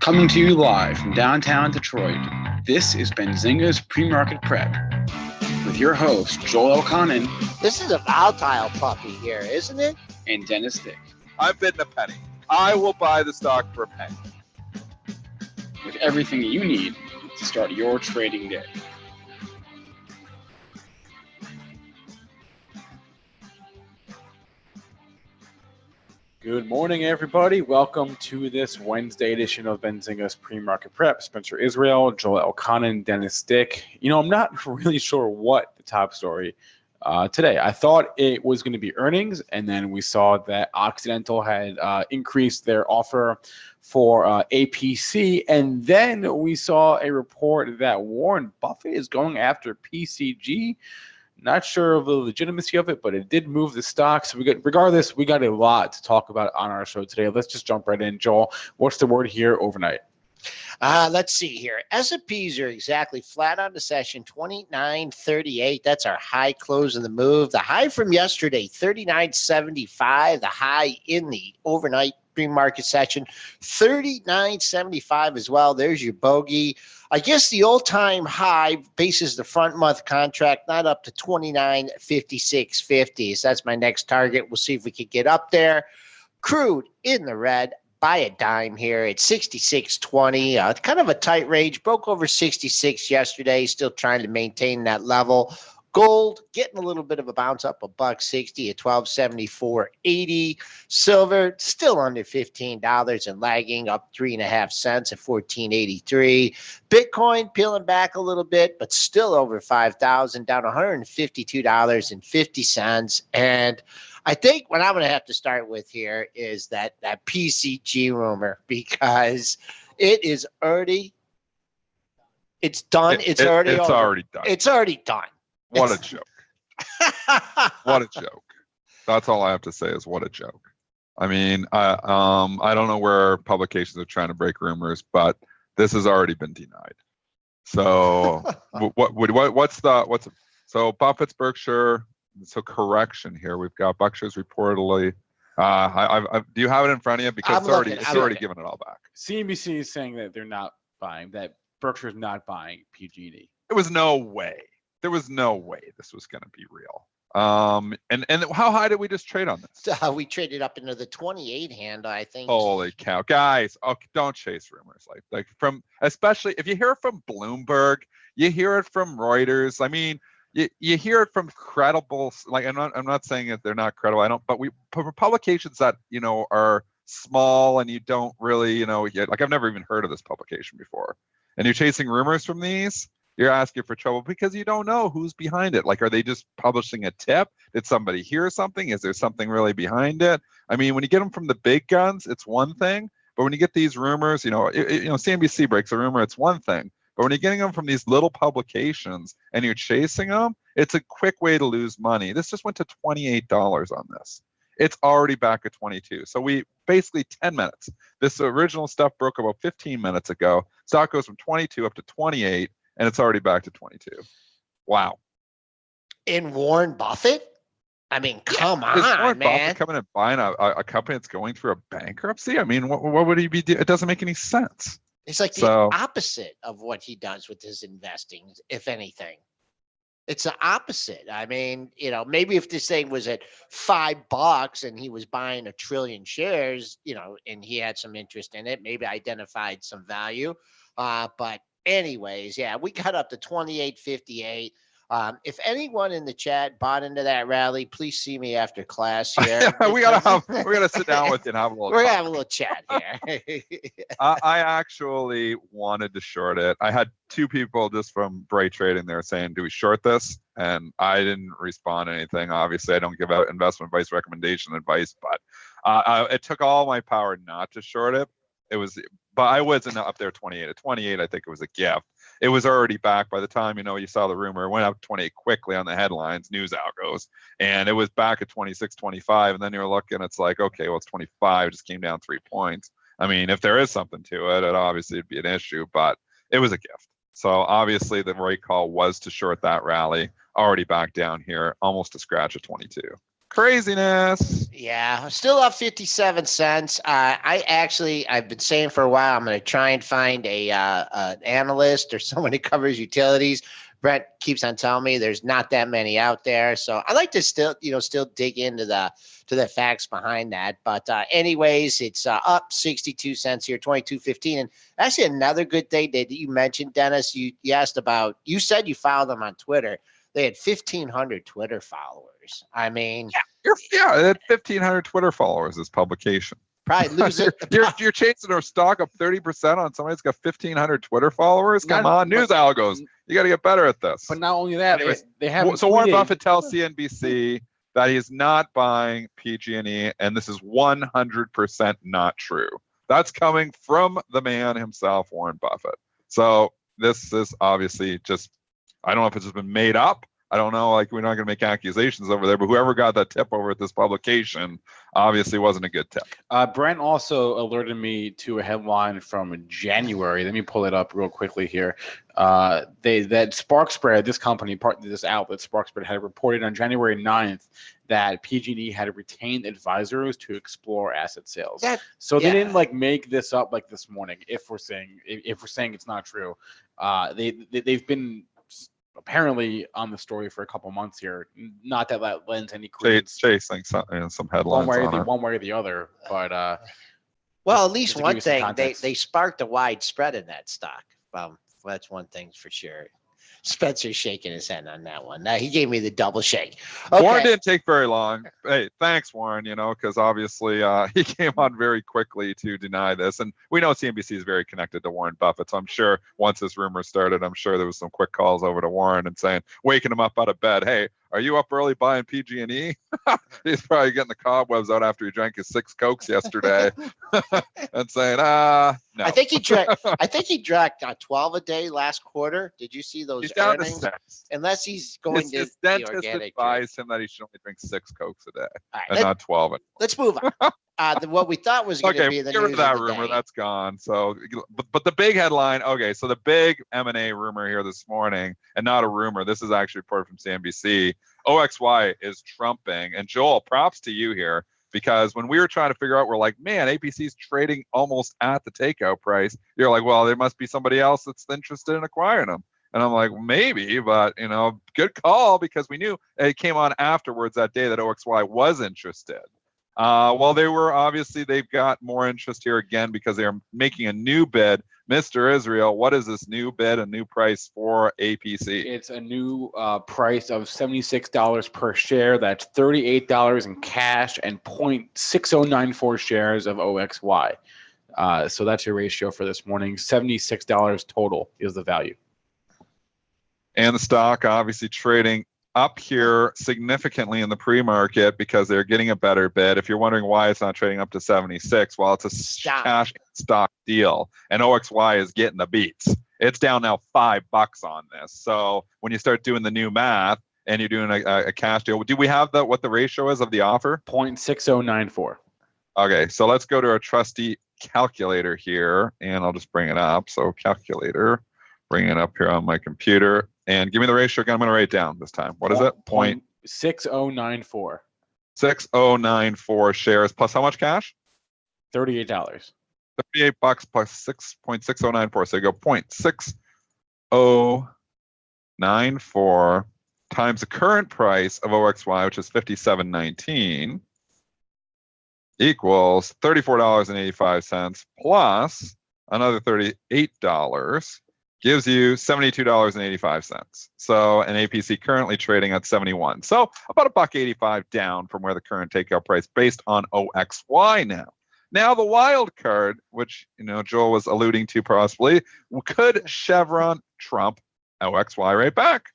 Coming to you live from downtown Detroit, this is Benzinga's PreMarket Prep with your host, Joel Elconin. This is a volatile puppy here, isn't it? And Dennis Dick. I'm bidding a penny. I will buy the stock for a penny. With everything you need to start your trading day. Good morning, everybody. Welcome to this Wednesday edition of Benzinga's PreMarket Prep. Spencer Israel, Joel Elconin, Dennis Dick. I'm not really sure what the top story today. I thought it was going to be earnings, and then we saw that Occidental had increased their offer for APC, and then we saw a report that Warren Buffett is going after PCG. Not sure of the legitimacy of it, but it did move the stock. So regardless, we got a lot to talk about on our show today. Let's just jump right in. Joel, what's the word here overnight? Let's see here. S&Ps are exactly flat on the session, 29.38. That's our high close of the move. The high from yesterday, 39.75. The high in the overnight pre-market session, 39.75 as well. There's your bogey. I guess the all-time high bases the front month contract, not up to 29.56.50. So that's my next target. We'll see if we can get up there. Crude in the red by a dime here at 66.20. Kind of a tight range. Broke over 66 yesterday. Still trying to maintain that level. Gold getting a little bit of a bounce up, $1.60 at 1274.80. Silver still under $15 and lagging, up 3.5 cents at 1483. Bitcoin peeling back a little bit, but still over 5,000, down $152.50. And I think what I'm going to have to start with here is that PCG rumor, because it is already, it's done. It's already done. It's already done. What a joke. What a joke. That's all I have to say is what a joke. I mean, I don't know where publications are trying to break rumors, but this has already been denied. So so Buffett's Berkshire, so correction here. We've got Berkshire's reportedly. Do you have it in front of you? Because it's already given it all back. CNBC is saying that they're not buying, that Berkshire's not buying PG&E. There was no way this was going to be real. And how high did we just trade on this? We traded up into the 28 handle, I think. Holy cow, guys! Okay, don't chase rumors like from, especially if you hear it from Bloomberg, you hear it from Reuters. I mean, you hear it from credible. Like I'm not saying that they're not credible. But publications that are small and you don't really like I've never even heard of this publication before, and you're chasing rumors from these. You're asking for trouble because you don't know who's behind it. Like, are they just publishing a tip? Did somebody hear something? Is there something really behind it? I mean, when you get them from the big guns, it's one thing. But when you get these rumors, CNBC breaks a rumor, it's one thing. But when you're getting them from these little publications and you're chasing them, it's a quick way to lose money. This just went to $28 on this. It's already back at 22. So we basically 10 minutes. This original stuff broke about 15 minutes ago. Stock goes from 22 up to 28. And it's already back to 22. Wow. In Warren Buffett? I mean, come on, Warren man. Buffett coming and buying a company that's going through a bankruptcy? I mean, what would he be doing? It doesn't make any sense. It's like the opposite of what he does with his investing, if anything. It's the opposite. I mean, maybe if this thing was at $5 and he was buying 1 trillion shares, and he had some interest in it, maybe identified some value. But anyways, yeah, we got up to 28.58. If anyone in the chat bought into that rally, please see me after class here. we gotta sit down with you and have a little. We're gonna have a little chat here. I actually wanted to short it. I had two people just from Bright Trading there saying, "Do we short this?" And I didn't respond to anything. Obviously, I don't give out investment advice, recommendation advice, but it took all my power not to short it. But I wasn't up there 28. At 28, I think it was a gift. It was already back by the time, you saw the rumor. It went up 28 quickly on the headlines, news algos, and it was back at 26, 25. And then you're looking, it's like, okay, well, it's 25. It just came down 3 points. I mean, if there is something to it, obviously it'd be an issue, but it was a gift. So obviously the right call was to short that rally, already back down here, almost to scratch at 22. Craziness. Yeah, still up 57 cents. I've been saying for a while, I'm going to try and find an analyst or someone who covers utilities. Brent keeps on telling me there's not that many out there, so I like to still dig into the facts behind that. But anyways, it's up 62 cents here, 22.15, and actually another good thing that you mentioned, Dennis. You asked about. You said you followed them on Twitter. They had 1,500 Twitter followers. I mean, They had 1,500 Twitter followers. This publication. probably lose it. You're chasing our stock up 30% on somebody that's got 1,500 Twitter followers. Come on, news algos. You got to get better at this. But not only that, Anyways, they have. So Warren Buffett tells CNBC that he is not buying PG&E, and this is 100% not true. That's coming from the man himself, Warren Buffett. So this is obviously just, I don't know if it's just been made up. I don't know, like, we're not going to make accusations over there, but whoever got that tip over at this publication obviously wasn't a good tip. Brent also alerted me to a headline from January. Let me pull it up real quickly here. That Spark Spread, this company, this outlet, Spark Spread, had reported on January 9th that PG&E had retained advisors to explore asset sales. They didn't like make this up like this morning. If we're saying it's not true, they've been apparently on the story for a couple months here. Not that lends any credence. Chasing some headlines one way or the other, but well, at least one thing, they sparked a wide spread in that stock. That's one thing for sure. Spencer's shaking his head on that one. He gave me the double shake. Okay. Warren didn't take very long. Hey, thanks, Warren, because obviously he came on very quickly to deny this. And we know CNBC is very connected to Warren Buffett. So I'm sure once this rumor started, I'm sure there was some quick calls over to Warren and saying, waking him up out of bed, hey, are you up early buying PG&E? He's probably getting the cobwebs out after he drank his 6 Cokes yesterday and saying, no. I think he drank 12 a day last quarter. Did you see those earnings? Down to 6. Unless he's going to his the dentist organic advised him that he should only drink 6 Cokes a day, right, and not 12. Let's move on. What we thought was going to be the get rid news of that of the rumor. day. That's gone. So, but the big headline. Okay, so the big M&A rumor here this morning, and not a rumor. This is actually reported from CNBC. OXY is trumping, and Joel, props to you here, because when we were trying to figure out, we're like, man, APC's trading almost at the takeout price. You're like, well, there must be somebody else that's interested in acquiring them. And I'm like, maybe, but good call, because we knew it came on afterwards that day that OXY was interested. Well, they've got more interest here again because they're making a new bid. Mr. Israel, what is this new bid, a new price for APC? It's a new price of $76 per share. That's $38 in cash and 0.6094 shares of OXY. So that's your ratio for this morning. $76 total is the value. And the stock obviously trading up here significantly in the pre-market because they're getting a better bid. If you're wondering why it's not trading up to 76, well, it's a cash stock deal, and OXY is getting the beats. It's down now $5 on this. So when you start doing the new math and you're doing a cash deal, do we have what the ratio is of the offer? 0.6094. Okay, so let's go to our trusty calculator here, and I'll just bring it up. So calculator, bring it up here on my computer. And give me the ratio again. I'm going to write it down this time. What is it? 0.6094. 6094 shares plus how much cash? $38. $38 plus 6.6094. So you go 0.6094 times the current price of OXY, which is $57.19, equals $34.85 plus another $38. Gives you $72.85. So an APC currently trading at 71. So about $1.85 down from where the current takeout price based on OXY now. Now the wild card, which Joel was alluding to possibly, could Chevron trump OXY right back?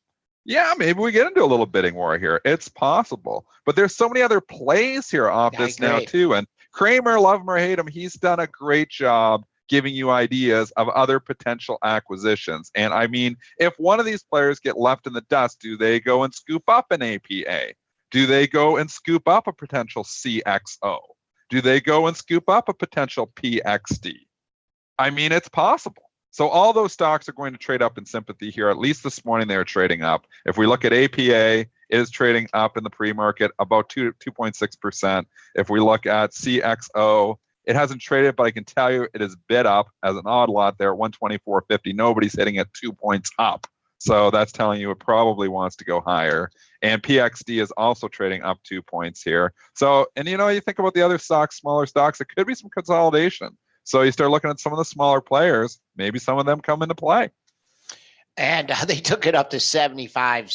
Yeah, maybe we get into a little bidding war here. It's possible. But there's so many other plays here off this now too. And Kramer, love him or hate him, he's done a great job giving you ideas of other potential acquisitions. And I mean, if one of these players get left in the dust, do they go and scoop up an APA? Do they go and scoop up a potential CXO? Do they go and scoop up a potential PXD? I mean, it's possible. So all those stocks are going to trade up in sympathy here. At least this morning they were trading up. If we look at APA, is trading up in the pre-market about 2.6%. If we look at CXO, it hasn't traded, but I can tell you it is bid up as an odd lot there at 124.50. Nobody's hitting it 2 points up. So that's telling you it probably wants to go higher. And PXD is also trading up 2 points here. So, and you think about the other stocks, smaller stocks, it could be some consolidation. So you start looking at some of the smaller players, maybe some of them come into play. And they took it up to 75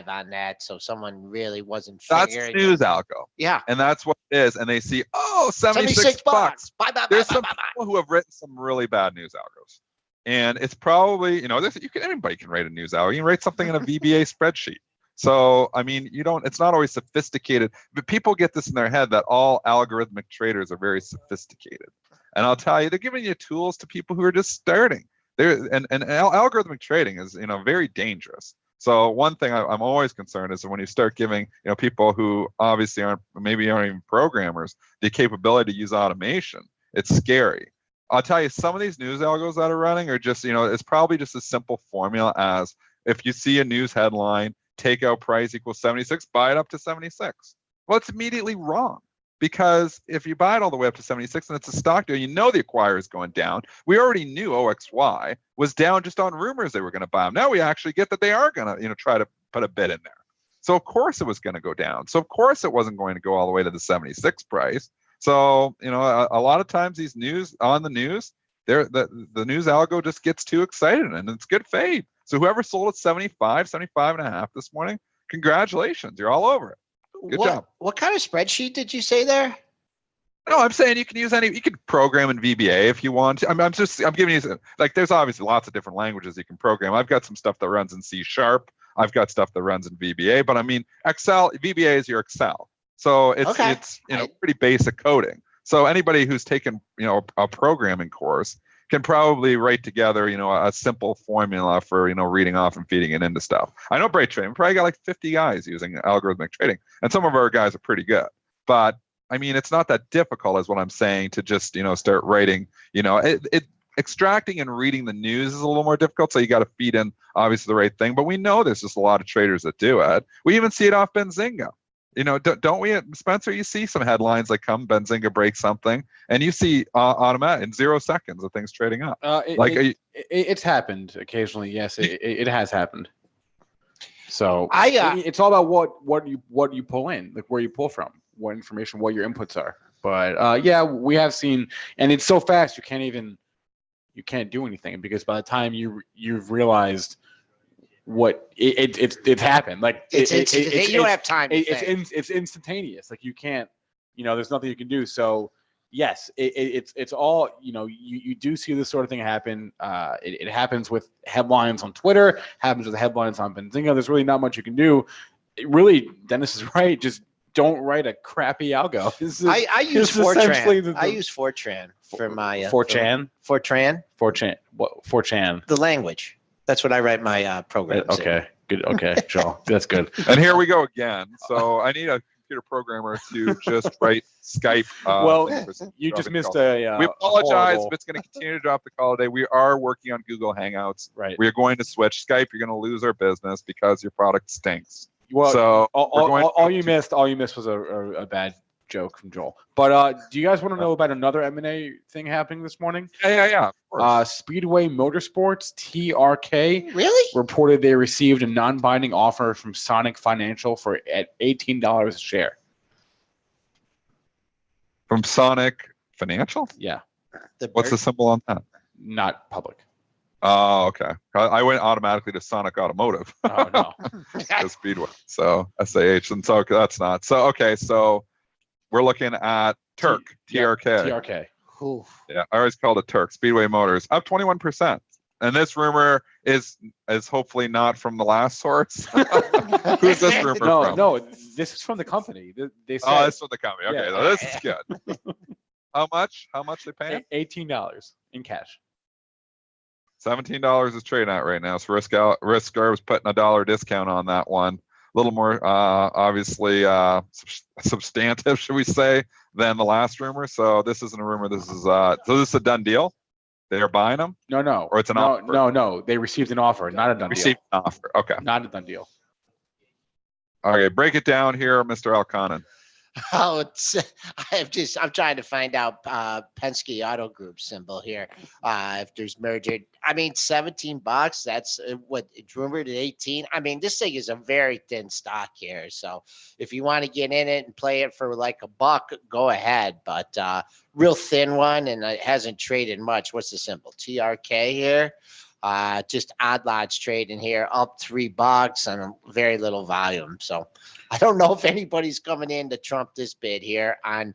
on that. So someone really wasn't figuring. That's news, Alco. Yeah. And that's what it is. And they see, 76 bucks. Bye. There's some people who have written some really bad news algos. And it's probably, anybody can write a news algo. You can write something in a VBA spreadsheet. So, I mean, it's not always sophisticated, but people get this in their head that all algorithmic traders are very sophisticated. And I'll tell you, they're giving you tools to people who are just starting. Algorithmic trading is, very dangerous. So one thing I'm always concerned is when you start giving, people who obviously aren't even programmers, the capability to use automation, it's scary. I'll tell you, some of these news algos that are running are just, it's probably just a simple formula as if you see a news headline, takeout price equals 76, buy it up to 76. Well, it's immediately wrong. Because if you buy it all the way up to 76 and it's a stock deal, the acquirer is going down. We already knew OXY was down just on rumors they were going to buy them. Now we actually get that they are going to, try to put a bid in there. So of course it was going to go down. So of course it wasn't going to go all the way to the 76 price. So, a lot of times these news, the news algo just gets too excited and it's good fade. So whoever sold at 75 and a half this morning, congratulations. You're all over it. Good job. What kind of spreadsheet did you say there? No, I'm saying you can use you can program in VBA if you want. I'm giving you, there's obviously lots of different languages you can program. I've got some stuff that runs in C#. I've got stuff that runs in VBA, but I mean, Excel, VBA is your Excel. So it's pretty basic coding. So anybody who's taken, a programming course can probably write together, a simple formula for, reading off and feeding it into stuff. I know Bright Trading, probably got like 50 guys using algorithmic trading, and some of our guys are pretty good. But I mean, it's not that difficult, is what I'm saying, to just, start writing. Extracting and reading the news is a little more difficult, so you got to feed in obviously the right thing. But we know there's just a lot of traders that do it. We even see it off Benzinga. Don't we, Spencer? You see some headlines that come, Benzinga breaks something, and you see automatic in 0 seconds of things trading up. It's happened occasionally. Yes, it has happened. So it's all about what you pull in, like where you pull from, what information, what your inputs are. But we have seen, and it's so fast you can't do anything, because by the time you've realized what it's happened, like you don't have time. It's instantaneous. Like you can't, there's nothing you can do. So yes, it's all, you do see this sort of thing happen. It happens with headlines on Twitter, happens with headlines on Benzinga. There's really not much you can do. Dennis is right. Just don't write a crappy algo. I use Fortran. I use Fortran for my 4chan. What 4chan? The language. That's what I write my programs. Okay, good. Okay, Joel, that's good. And here we go again. So I need a computer programmer to just write Skype. You just missed we apologize if it's going to continue to drop the call today. We are working on Google Hangouts. Right. We are going to switch Skype. You're going to lose our business because your product stinks. Well, so all you missed was a bad joke from Joel. But do you guys want to know about another M&A thing happening this morning? Yeah. Speedway Motorsports, TRK, really reported they received a non-binding offer from Sonic Financial at $18 a share. From Sonic Financial? Yeah. What's the symbol on that? Not public. Oh, okay. I went automatically to Sonic Automotive. Oh, no. Speedway. So SAH. And so that's not. So, okay. So we're looking at TRK. TRK. Oof. Yeah, I always called it Turk. Speedway Motors up 21%. And this rumor is hopefully not from the last source. Who's this rumor from? No, this is from the company. They said, this is from the company. Okay, so this is good. How much? How much they paying? $18 in cash. $17 is trading at right now. So Risker was putting $1 discount on that one. A little more obviously substantive, should we say, than the last rumor. So this isn't a rumor. This is this is a done deal. They're buying them? No. Or it's an offer? No. They received an offer, not a done deal. Received an offer. Okay. Not a done deal. Okay, break it down here, Mr. Elconin. Oh, I'm trying to find out Penske Auto Group symbol here. If there's merger, I mean, $17. That's what it's rumored at 18. I mean, this thing is a very thin stock here. So if you want to get in it and play it for like $1, go ahead. But real thin one, and it hasn't traded much. What's the symbol? TRK here. Just odd lots trading here, up $3 on very little volume. So I don't know if anybody's coming in to trump this bid here on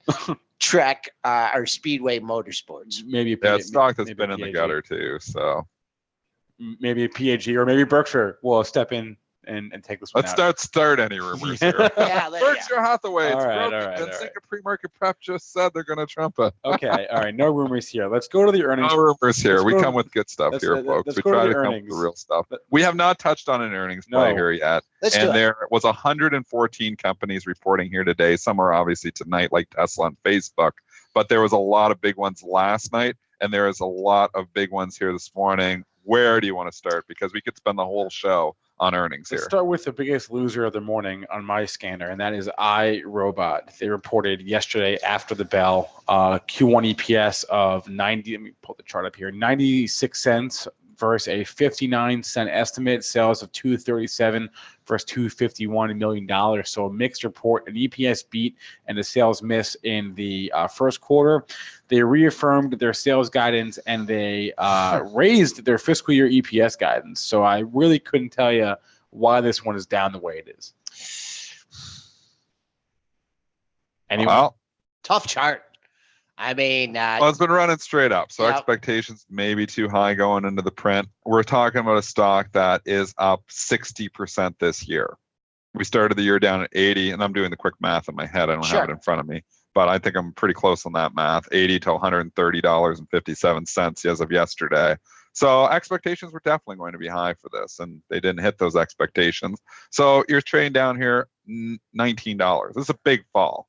Trek or Speedway Motorsports. Maybe stock that's been in the gutter too. So maybe a PAG or maybe Berkshire will step in and take this one. Let's start any rumors here. Berkshire Hathaway. All right. Benzinga PreMarket Prep just said they're going to trump it. Okay. All right. No rumors here. Let's go to the earnings. No rumors here. We come with good stuff here, folks. We try to come with the real stuff. We have not touched on an earnings play here yet. There was 114 companies reporting here today. Some are obviously tonight, like Tesla and Facebook. But there was a lot of big ones last night, and there is a lot of big ones here this morning. Where do you want to start? Because we could spend the whole show on earnings here. Let's start with the biggest loser of the morning on my scanner, and that is iRobot. They reported yesterday after the bell Q1 EPS of 90. Let me pull the chart up here. 96 cents versus a 59-cent estimate. Sales of $237 versus $251 million. So a mixed report, an EPS beat and a sales miss in the first quarter. They reaffirmed their sales guidance and they raised their fiscal year EPS guidance. So I really couldn't tell you why this one is down the way it is. Anyone? Well, tough chart. I mean, well, it's been running straight up, so expectations may be too high going into the print. We're talking about a stock that is up 60% this year. We started the year down at 80, and I'm doing the quick math in my head. I don't have it in front of me, but I think I'm pretty close on that math. 80 to $130.57 as of yesterday. So expectations were definitely going to be high for this, and they didn't hit those expectations. So you're trading down here $19. This is a big fall.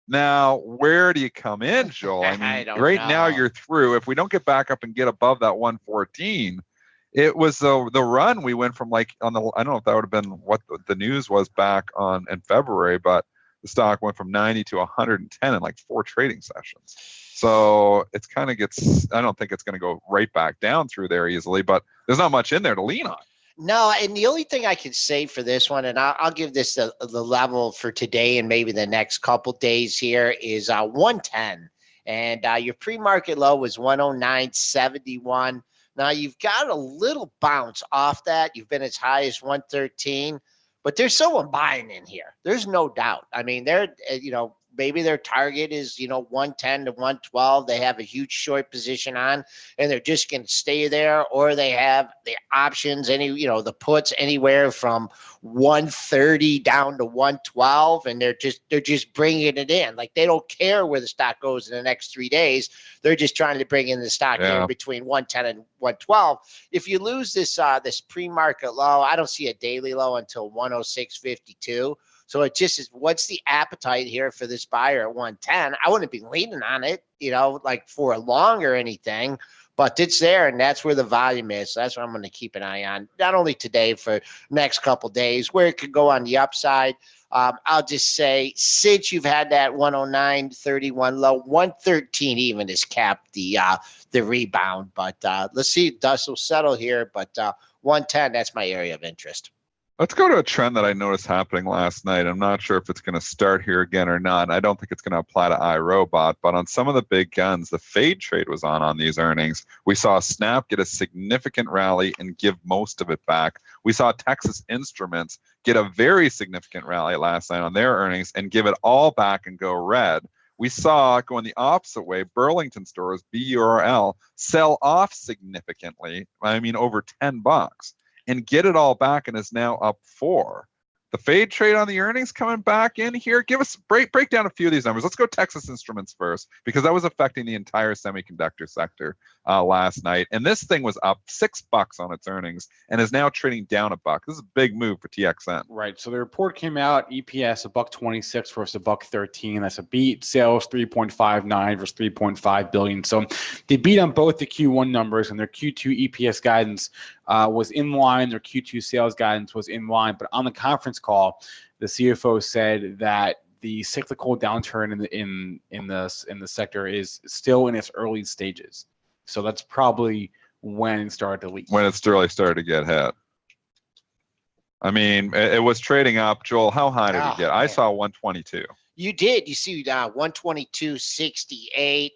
Now, where do you come in, Joel? I mean, now you're through. If we don't get back up and get above that 114, it was the run we went from I don't know if that would have been what the news was back in February, but the stock went from 90 to 110 in like 4 trading sessions. So it's kind of I don't think it's going to go right back down through there easily, but there's not much in there to lean on. No, and the only thing I can say for this one, and I'll give this the level for today and maybe the next couple days here, is 110. And your pre-market low was 109.71. Now you've got a little bounce off that. You've been as high as 113, but there's someone buying in here. There's no doubt. I mean, maybe their target is, 110 to 112. They have a huge short position on, and they're just going to stay there, or they have the options, the puts anywhere from 130 down to 112, and they're just bringing it in. Like, they don't care where the stock goes in the next 3 days. They're just trying to bring in the stock here between 110 and 112. If you lose this pre-market low, I don't see a daily low until 106.52. So it just is, what's the appetite here for this buyer at 110? I wouldn't be leaning on it, for long or anything, but it's there, and that's where the volume is. So that's what I'm going to keep an eye on, not only today, for next couple days, where it could go on the upside. I'll just say, since you've had that 109.31 low, 113 even has capped the rebound. But let's see if dust will settle here. But 110, that's my area of interest. Let's go to a trend that I noticed happening last night. I'm not sure if it's going to start here again or not. I don't think it's going to apply to iRobot, but on some of the big guns, the fade trade was on these earnings. We saw Snap get a significant rally and give most of it back. We saw Texas Instruments get a very significant rally last night on their earnings and give it all back and go red. We saw, going the opposite way, Burlington Stores, BURL, sell off significantly, over $10. And get it all back and is now up 4. The fade trade on the earnings coming back in here. Give us break down a few of these numbers. Let's go Texas Instruments first, because that was affecting the entire semiconductor sector. last night, and this thing was up $6 on its earnings and is now trading down $1. This is a big move for TXN. Right. So the report came out, EPS $1.26 versus $1.13. That's a beat. Sales 3.59 versus 3.5 billion. So they beat on both the Q1 numbers, and their Q2 EPS guidance was in line. Their Q2 sales guidance was in line. But on the conference call, the CFO said that the cyclical downturn in the sector is still in its early stages. So that's probably when it started to leak. When it's really started to get hit. I mean, it was trading up. Joel, how high did it get? Man. I saw 122. You did. You see 122.68.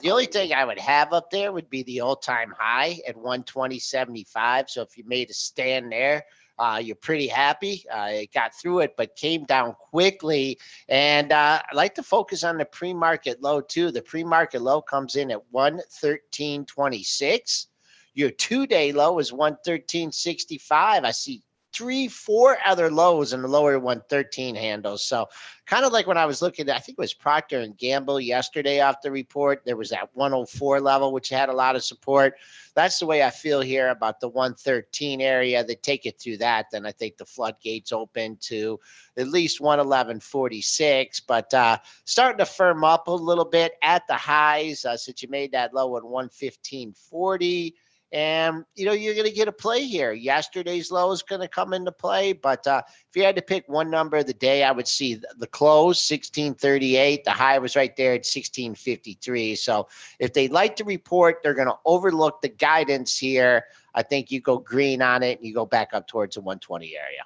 The only thing I would have up there would be the all-time high at 120.75. So if you made a stand there, you're pretty happy. It got through it, but came down quickly. And I like to focus on the pre-market low, too. The pre-market low comes in at 113.26. Your two-day low is 113.65. I see 3-4 other lows in the lower 113 handles. So kind of like when I was looking at, I think it was Procter and Gamble yesterday off the report, there was that 104 level, which had a lot of support. That's the way I feel here about the 113 area. They take it through that, then I think the floodgates open to at least 111.46, but starting to firm up a little bit at the highs since you made that low at 115.40. And, you're going to get a play here. Yesterday's low is going to come into play. But if you had to pick one number of the day, I would see the close, 1638. The high was right there at 1653. So if they like to report, they're going to overlook the guidance here. I think you go green on it and you go back up towards the 120 area.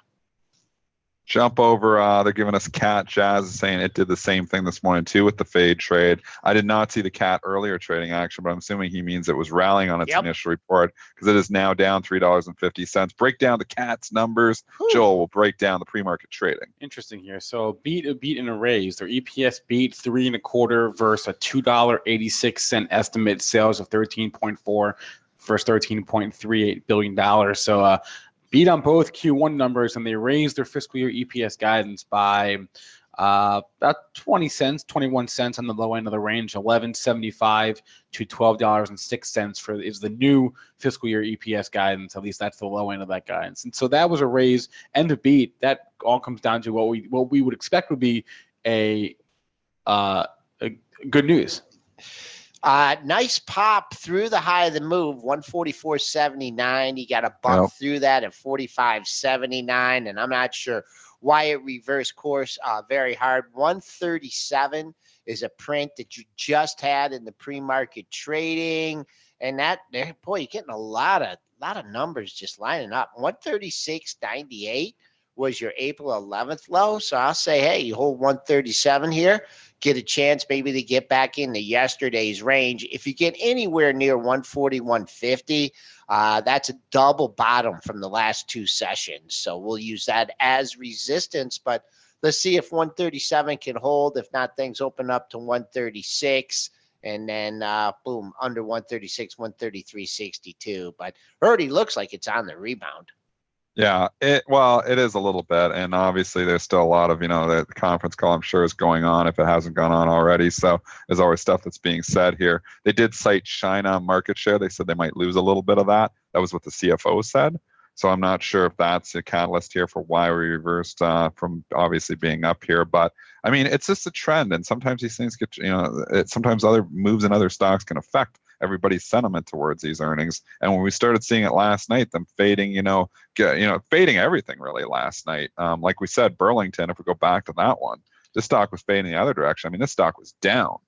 Jump over. They're giving us cat. Jazz is saying it did the same thing this morning too with the fade trade. I did not see the cat earlier trading action, but I'm assuming he means it was rallying on its initial report because it is now down $3.50. Break down the cat's numbers. Whew. Joel will break down the pre-market trading. Interesting here. So beat and a raise. Their EPS beat 3.25 versus a $2.86 estimate. Sales of 13.4 versus $13.38 billion. So beat on both Q1 numbers, and they raised their fiscal year EPS guidance by about 20 cents, 21 cents on the low end of the range, $11.75 to $12.06 is the new fiscal year EPS guidance. At least that's the low end of that guidance. And so that was a raise and a beat. That all comes down to what we would expect would be a good news. Nice pop through the high of the move, 144.79. You got a bump through that at 45.79, and I'm not sure why it reversed course very hard. 137 is a print that you just had in the pre-market trading, and that there, boy, you're getting a lot of numbers just lining up. 136.98 was your April 11th low, so I'll say, hey, you hold 137 here. Get a chance maybe to get back into yesterday's range. If you get anywhere near 140, 150, that's a double bottom from the last two sessions. So we'll use that as resistance, but let's see if 137 can hold. If not, things open up to 136. And then, boom, under 136, 133.62. But already looks like it's on the rebound. Yeah, it is a little bit, and obviously there's still a lot of, the conference call I'm sure is going on if it hasn't gone on already. So there's always stuff that's being said here. They did cite China market share. They said they might lose a little bit of that. That was what the CFO said. So I'm not sure if that's a catalyst here for why we reversed from obviously being up here. But I mean, it's just a trend, and sometimes these things get, sometimes other moves in other stocks can affect everybody's sentiment towards these earnings. And when we started seeing it last night, them fading, fading everything really last night. Like we said, Burlington, if we go back to that one, this stock was fading the other direction. I mean, this stock was down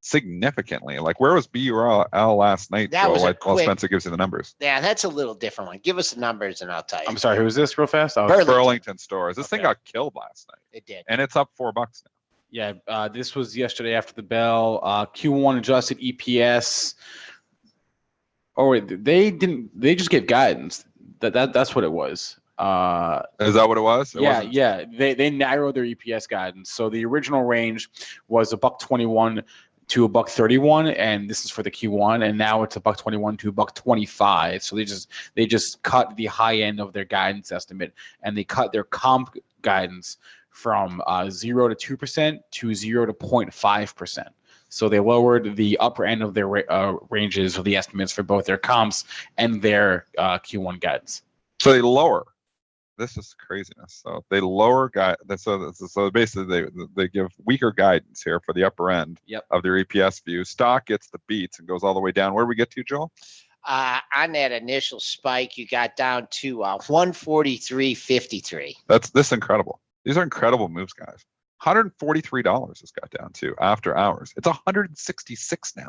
significantly. Like, where was BUL last night? That was while Spencer gives you the numbers. Yeah, that's a little different one. Give us the numbers and I'll tell you. I'm sorry, who was this real fast? Burlington Stores. This thing got killed last night. It did. And it's up $4 now. Yeah, this was yesterday after the bell. Q1 adjusted EPS. Oh wait, they didn't. They just gave guidance. That's what it was. Is that what it was? Yeah. They narrowed their EPS guidance. So the original range was $1.21 to $1.31, and this is for the Q1. And now it's $1.21 to $1.25. So they just cut the high end of their guidance estimate, and they cut their comp guidance from 0 to 2% to 0 to 0.5%. So they lowered the upper end of their ranges of the estimates for both their comps and their Q1 guidance. So they lower. This is craziness. So they lower so basically they give weaker guidance here for the upper end of their EPS view. Stock gets the beats and goes all the way down. Where do we get to, Joel? On that initial spike, you got down to 143.53. This incredible. These are incredible moves, guys. $143 has got down to after hours. It's 166 now.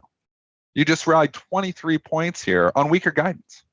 You just rallied 23 points here on weaker guidance.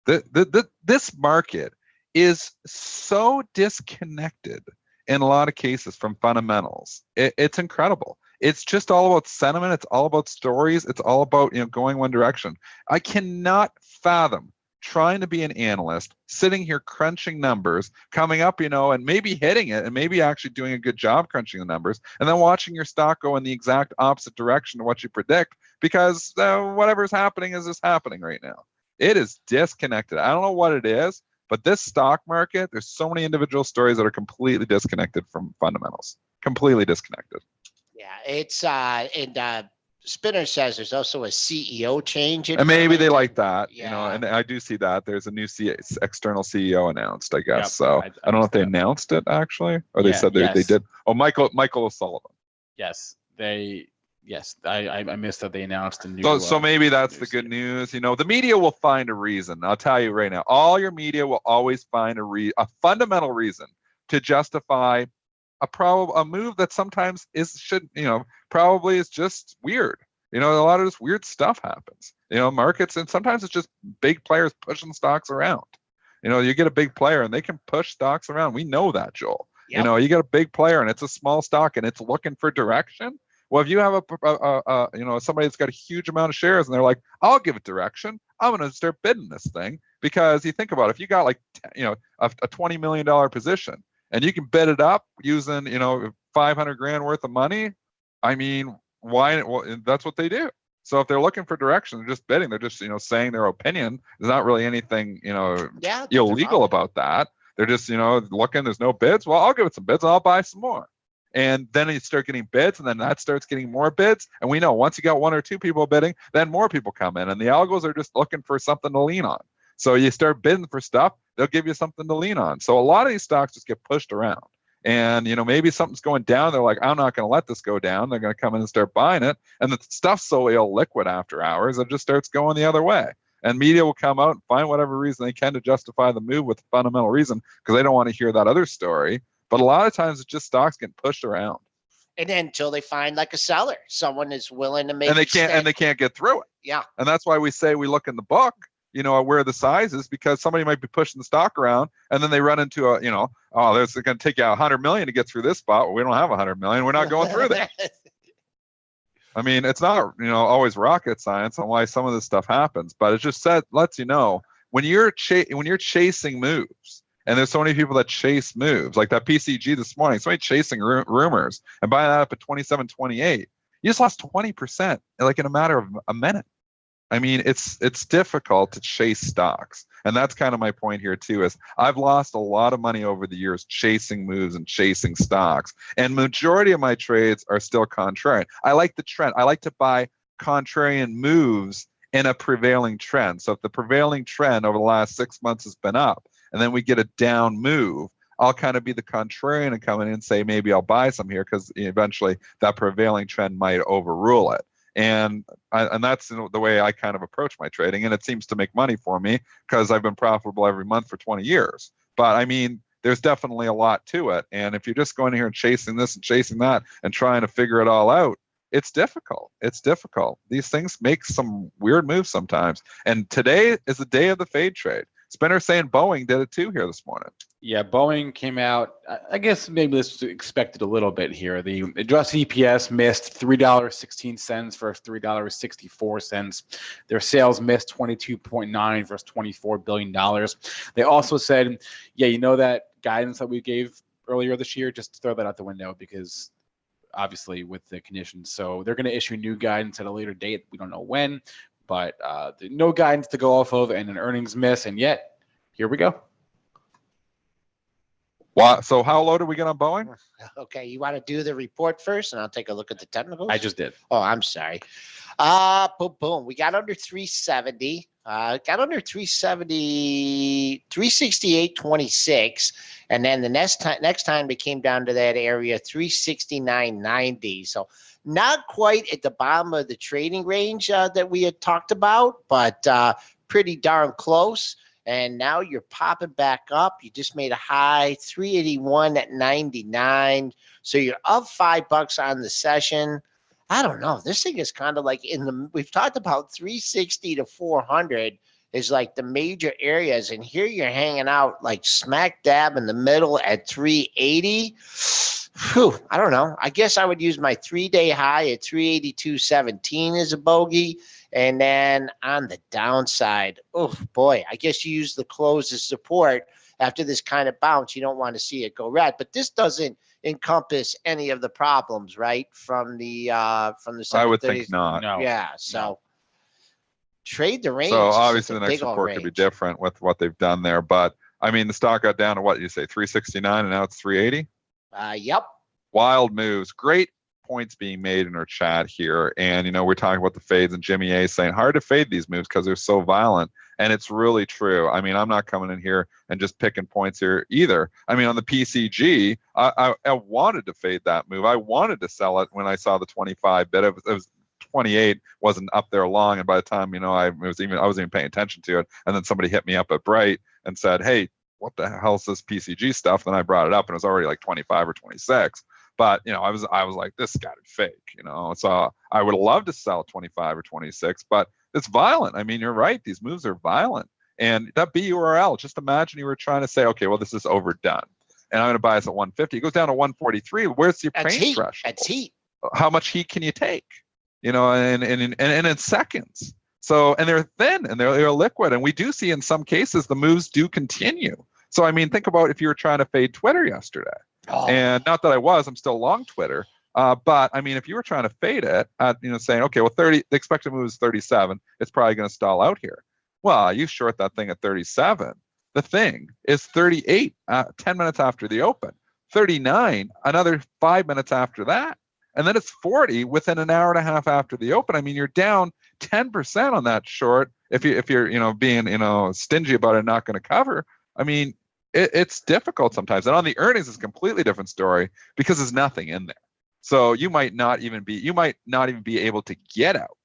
This market is so disconnected in a lot of cases from fundamentals. It's incredible. It's just all about sentiment. It's all about stories. It's all about going one direction. I cannot fathom trying to be an analyst, sitting here crunching numbers, coming up, and maybe hitting it and maybe actually doing a good job crunching the numbers, and then watching your stock go in the exact opposite direction to what you predict because whatever's happening is just happening right now. It is disconnected. I don't know what it is, but this stock market, there's so many individual stories that are completely disconnected from fundamentals. Completely disconnected. Yeah, it's and Spinner says there's also a CEO change. And maybe they like that, and I do see that. There's a new external CEO announced, I guess. Yep, So I don't know if they announced it actually, or they said they did. Oh, Michael O'Sullivan. Yes, I missed that they announced a new. So maybe that's the good news. The media will find a reason. I'll tell you right now, all your media will always find a fundamental reason to justify a move that sometimes probably is just weird. A lot of this weird stuff happens. Markets, and sometimes it's just big players pushing stocks around. You get a big player and they can push stocks around. We know that, Joel. Yep. You get a big player and it's a small stock and it's looking for direction. Well, if you have somebody that's got a huge amount of shares and they're like, I'll give it direction, I'm going to start bidding this thing, because you think about it, if you got a $20 million position and you can bid it up using, $500,000 worth of money, I mean, why? Well, that's what they do. So if they're looking for direction, they're just bidding. They're just, saying their opinion. There's not really anything, illegal about that. They're just, looking. There's no bids. Well, I'll give it some bids and I'll buy some more. And then you start getting bids, and then that starts getting more bids. And we know once you got one or two people bidding, then more people come in, and the algos are just looking for something to lean on. So you start bidding for stuff, they'll give you something to lean on. So a lot of these stocks just get pushed around. And, maybe something's going down. They're like, I'm not going to let this go down. They're going to come in and start buying it. And the stuff's so illiquid after hours, it just starts going the other way. And media will come out and find whatever reason they can to justify the move with a fundamental reason, because they don't want to hear that other story. But a lot of times it's just stocks getting pushed around. And then until they find like a seller, someone is willing to make. And they can't get through it. Yeah. And that's why we say we look in the book, where the size is, because somebody might be pushing the stock around, and then they run into they're going to take out 100 million to get through this spot. Well, we don't have 100 million. We're not going through that. I mean, it's not, always rocket science on why some of this stuff happens, but it just lets you know when you're chasing moves. And there's so many people that chase moves, like that PCG this morning. Somebody chasing rumors and buying that up at 27.28. You just lost 20%, like in a matter of a minute. I mean, it's difficult to chase stocks, and that's kind of my point here too. Is I've lost a lot of money over the years chasing moves and chasing stocks, and majority of my trades are still contrarian. I like the trend. I like to buy contrarian moves in a prevailing trend. So if the prevailing trend over the last 6 months has been up, and then we get a down move, I'll kind of be the contrarian and come in and say, maybe I'll buy some here, because eventually that prevailing trend might overrule it. And that's the way I kind of approach my trading. And it seems to make money for me because I've been profitable every month for 20 years. But I mean, there's definitely a lot to it. And if you're just going here and chasing this and chasing that and trying to figure it all out, it's difficult. It's difficult. These things make some weird moves sometimes. And today is the day of the fade trade. Spinner saying Boeing did it too here this morning. Yeah, Boeing came out. I guess maybe this was expected a little bit here. The adjusted EPS missed $3.16 versus $3.64. Their sales missed 22.9 versus $24 billion. They also said, that guidance that we gave earlier this year, just throw that out the window, because obviously with the conditions. So they're going to issue new guidance at a later date. We don't know when, but no guidance to go off of, and an earnings miss. And yet, here we go. What? So how low did we get on Boeing? Okay, you want to do the report first, and I'll take a look at the technicals? I just did. Oh, I'm sorry. Boom, boom. We got under 370. Got under 370, 368.26. And then the next time we came down to that area, 369.90. So not quite at the bottom of the trading range that we had talked about, but pretty darn close. And now you're popping back up. You just made a high, 381.99. So you're up $5 on the session. I don't know. This thing is kind of like we've talked about 360 to 400 is like the major areas. And here you're hanging out like smack dab in the middle at 380. Whew, I don't know. I guess I would use my 3-day high at 382.17 as a bogey. And then on the downside, oh boy, I guess you use the close as support after this kind of bounce. You don't want to see it go red, but this doesn't encompass any of the problems, right? From the I would think not. No. Yeah. So trade the range. So obviously the next report range could be different with what they've done there. But I mean, the stock got down to what you say, 369, and now it's 380. Yep. Wild moves. Great points being made in our chat here. And, we're talking about the fades, and Jimmy A saying hard to fade these moves because they're so violent. And it's really true. I mean, I'm not coming in here and just picking points here either. I mean, on the PCG, I wanted to fade that move. I wanted to sell it when I saw the 25 bid. It was 28, wasn't up there long. And by the time, I wasn't even paying attention to it. And then somebody hit me up at Bright and said, hey, what the hell is this PCG stuff? Then I brought it up, and it was already like 25 or 26. But, I was like, this got to be fake, So I would love to sell 25 or 26, but it's violent. I mean, you're right. These moves are violent. And that BURL, just imagine you were trying to say, okay, well, this is overdone, and I'm going to buy this at 150. It goes down to 143. Where's your pain threshold? That's heat. How much heat can you take? And in seconds. So, and they're thin and they're liquid. And we do see in some cases the moves do continue. So, I mean, think about if you were trying to fade Twitter yesterday. Oh. And not that I'm still long Twitter. But I mean, if you were trying to fade it at, saying, okay, well, the expected move is 37, it's probably going to stall out here. Well, you short that thing at 37. The thing is 38, 10 minutes after the open, 39, another 5 minutes after that. And then it's 40 within an hour and a half after the open. I mean, you're down 10% on that short. If you're, being, stingy about it, not going to cover. I mean, it's difficult sometimes. And on the earnings, it's a completely different story because there's nothing in there. So you might not even be able to get out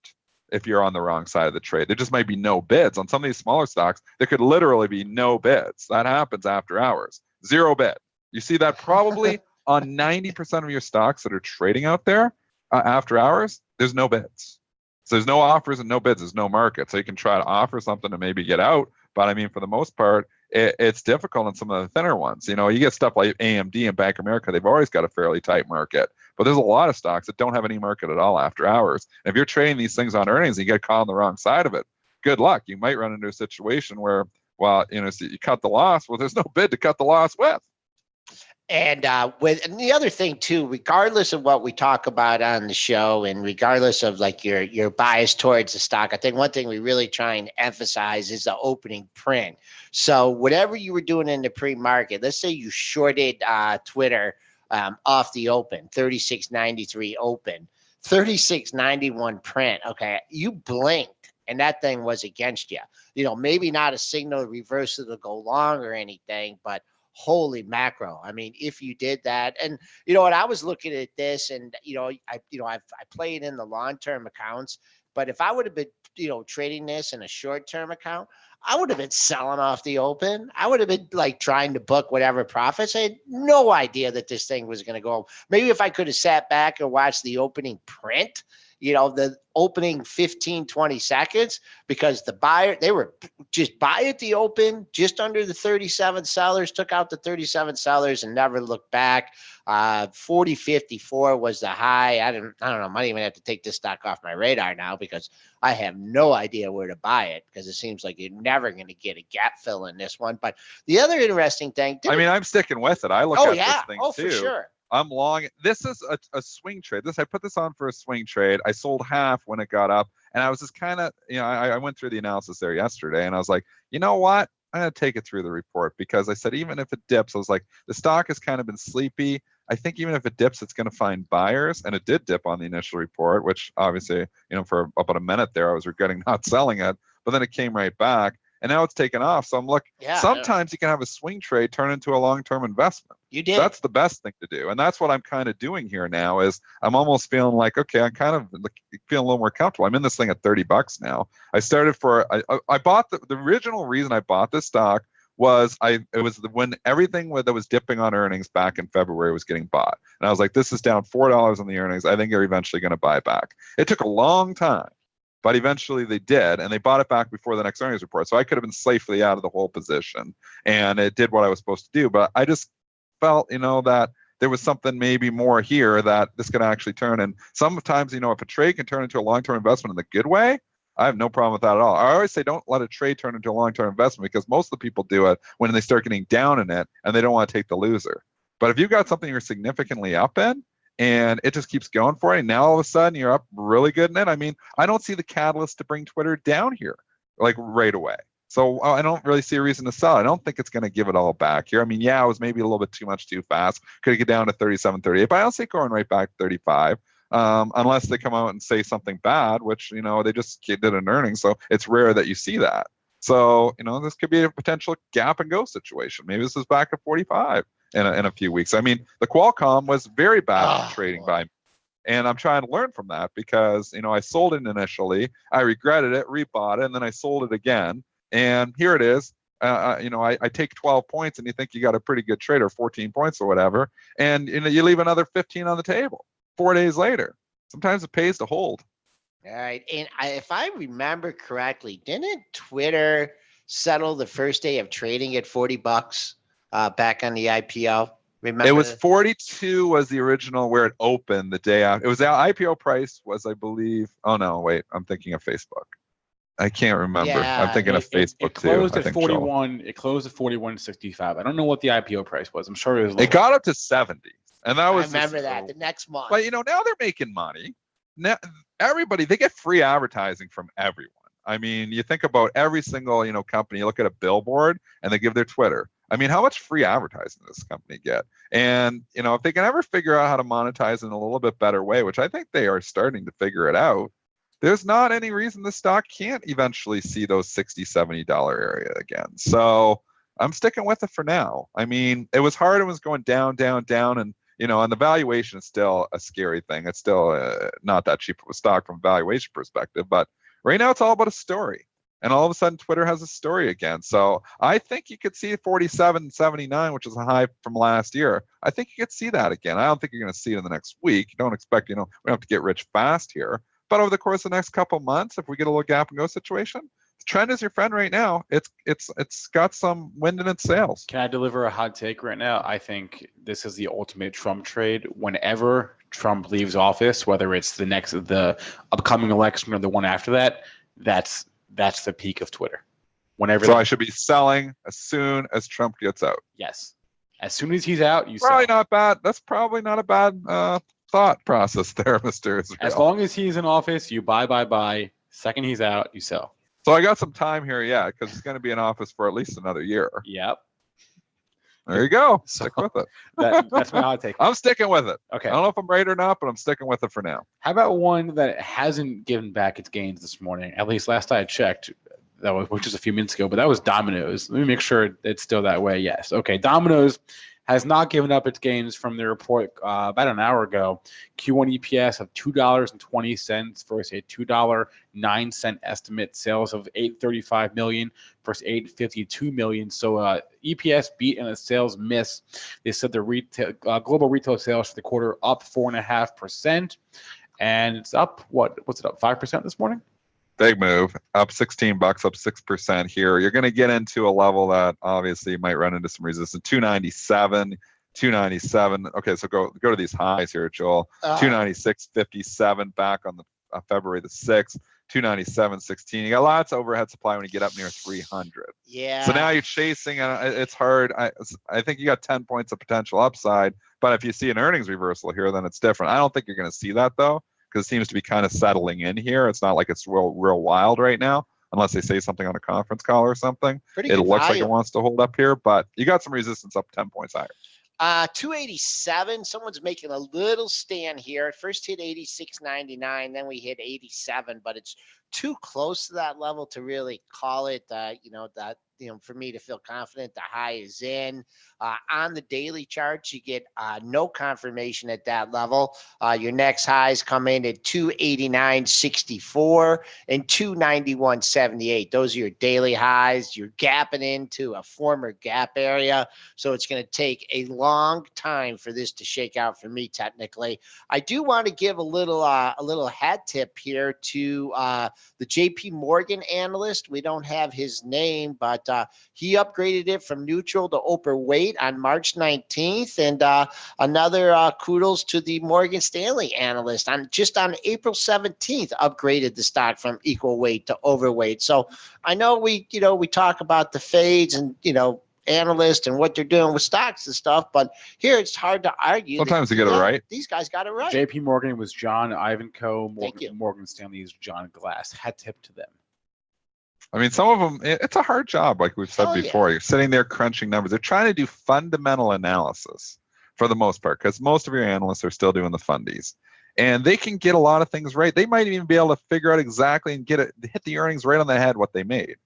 if you're on the wrong side of the trade. There just might be no bids. On some of these smaller stocks, there could literally be no bids. That happens after hours. Zero bid. You see that probably on 90% of your stocks that are trading out there after hours, there's no bids. So there's no offers and no bids. There's no market. So you can try to offer something to maybe get out. But I mean, for the most part, it's difficult on some of the thinner ones. You get stuff like AMD and Bank of America. They've always got a fairly tight market. But there's a lot of stocks that don't have any market at all after hours. And if you're trading these things on earnings and you get caught on the wrong side of it, good luck. You might run into a situation where, so you cut the loss. Well, there's no bid to cut the loss with. And and the other thing too, regardless of what we talk about on the show, and regardless of like your bias towards the stock, I think one thing we really try and emphasize is the opening print. So whatever you were doing in the pre-market, let's say you shorted Twitter off the open, 36.93 open, 36.91 print. Okay, you blinked and that thing was against you. Maybe not a signal reversal to go long or anything, but holy macro. I mean, if you did that, and what, I was looking at this, and I played in the long-term accounts, but if I would have been, trading this in a short-term account, I would have been selling off the open. I would have been like trying to book whatever profits. I had no idea that this thing was going to go. Maybe if I could have sat back and watched the opening print, the opening 15, 20 seconds, because the buyer, they were just buy at the open, just under the 37 sellers, took out the 37 sellers and never looked back. 40.54 was the high. I don't know. I might even have to take this stock off my radar now because I have no idea where to buy it, because it seems like you're never going to get a gap fill in this one. But the other interesting thing, I'm sticking with it. I look at this thing too. For sure. I'm long. This is a swing trade. I put this on for a swing trade. I sold half when it got up, and I was just kind of, I went through the analysis there yesterday, and I was like, you know what? I'm gonna take it through the report, because I said even if it dips, I was like, the stock has kind of been sleepy. I think even if it dips, it's going to find buyers, and it did dip on the initial report, which obviously, for about a minute there, I was regretting not selling it, but then it came right back, and now it's taken off. So I'm looking. Yeah. Sometimes you can have a swing trade turn into a long-term investment. You did. That's the best thing to do, and that's what I'm kind of doing here now. Is I'm almost feeling like, okay, I'm kind of feeling a little more comfortable. I'm in this thing at $30 now. I started I bought the original reason I bought this stock was when everything that was dipping on earnings back in February was getting bought, and I was like, this is down $4 on the earnings. I think they're eventually going to buy back. It took a long time, but eventually they did, and they bought it back before the next earnings report. So I could have been safely out of the whole position, and it did what I was supposed to do. But I just felt, that there was something maybe more here, that this could actually turn. And sometimes, if a trade can turn into a long-term investment in the good way, I have no problem with that at all. I always say don't let a trade turn into a long-term investment, because most of the people do it when they start getting down in it and they don't want to take the loser. But if you've got something you're significantly up in and it just keeps going for it, and now all of a sudden you're up really good in it, I mean, I don't see the catalyst to bring Twitter down here like right away. So I don't really see a reason to sell. I don't think it's going to give it all back here. I mean, yeah, it was maybe a little bit too much too fast. Could it get down to 37, 38? But I don't see it going right back to 35. Unless they come out and say something bad, which, they just did an earnings. So it's rare that you see that. So, this could be a potential gap and go situation. Maybe this is back to 45 in a few weeks. I mean, the Qualcomm was very bad trading by me. And I'm trying to learn from that, because, I sold it initially. I regretted it, rebought it, and then I sold it again. And here it is. I take 12 points, and you think you got a pretty good trade, or 14 points or whatever. And, you leave another 15 on the table 4 days later. Sometimes it pays to hold. All right. And if I remember correctly, didn't Twitter settle the first day of trading at $40 back on the IPO? Remember? It was 42 was the original where it opened the day after. It was the IPO price was, I believe. Oh no, wait, I'm thinking of Facebook. I can't remember. Yeah, I'm thinking of Facebook it closed too. At 41. It closed at 41.65. I don't know what the IPO price was. I'm sure it was lower. It got up to 70. And that was, I remember that the next month. But now they're making money. Now everybody, they get free advertising from everyone. I mean, you think about every single company. You look at a billboard and they give their Twitter. I mean, how much free advertising does this company get? And if they can ever figure out how to monetize in a little bit better way, which I think they are starting to figure it out, there's not any reason the stock can't eventually see those $60, $70 area again. So I'm sticking with it for now. I mean, it was hard. It was going down, down, down, and and the valuation is still a scary thing. It's still not that cheap of a stock from a valuation perspective. But right now, it's all about a story. And all of a sudden, Twitter has a story again. So I think you could see 47.79, which is a high from last year. I think you could see that again. I don't think you're going to see it in the next week. Don't expect, we don't have to get rich fast here. But over the course of the next couple of months, if we get a little gap and go situation, the trend is your friend right now. It's got some wind in its sails. Can I deliver a hot take right now? I think this is the ultimate Trump trade. Whenever Trump leaves office, whether it's the upcoming election or the one after that, that's the peak of Twitter. So I should be selling as soon as Trump gets out. Yes. As soon as he's out, you probably sell. Not bad. That's probably not a bad thought process there, Mr. Israel. As long as he's in office, you buy. Second he's out, you sell. So I got some time here, because he's going to be in office for at least another year. Yep. There you go. Stick with it. That's my hot take. I'm sticking with it. Okay. I don't know if I'm right or not, but I'm sticking with it for now. How about one that hasn't given back its gains this morning? At least last I checked, which was a few minutes ago, but that was Domino's. Let me make sure it's still that way. Yes. Okay. Domino's has not given up its gains from the report about an hour ago. Q1 EPS of $2.20 versus a $2.09 estimate. Sales of $835 million versus $852 million. So EPS beat and a sales miss. They said the global retail sales for the quarter up 4.5%, and it's up what's it up 5% this morning? Big move, up $16, up 6% here. You're going to get into a level that obviously might run into some resistance. 297. Okay, so go to these highs here, Joel. 296.57 back on the February the 6th. 297.16. You got lots of overhead supply when you get up near 300. Yeah. So now you're chasing, and it's hard. I think you got 10 points of potential upside, but if you see an earnings reversal here, then it's different. I don't think you're going to see that though, because it seems to be kind of settling in here. It's not like it's real wild right now. unless they say something on a conference call or something. Pretty It good looks like value. it wants to hold up here, but you got some resistance up 10 points higher. 287. Someone's making a little stand here. First hit 86.99, then we hit 87, but it's too close to that level to really call it. For me to feel confident, the high is in. On the daily charts, you get no confirmation at that level. Your next highs come in at 289.64 and 291.78. Those are your daily highs. You're gapping into a former gap area, so it's going to take a long time for this to shake out for me. Technically, I do want to give a little hat tip here to the JP Morgan analyst. We don't have his name, but he upgraded it from neutral to overweight on March 19th. And another kudos to the Morgan Stanley analyst on April 17th, upgraded the stock from equal weight to overweight. So I know we talk about the fades and, analysts and what they're doing with stocks and stuff, but here it's hard to argue. Sometimes you get it right. These guys got it right. JP Morgan was John Ivankoe. Thank you. Morgan Stanley is John Glass. Hat tip to them. I mean, some of them, it's a hard job, like we've said before. You're sitting there crunching numbers. They're trying to do fundamental analysis for the most part, because most of your analysts are still doing the fundies. And they can get a lot of things right. They might even be able to figure out exactly and hit the earnings right on the head what they made.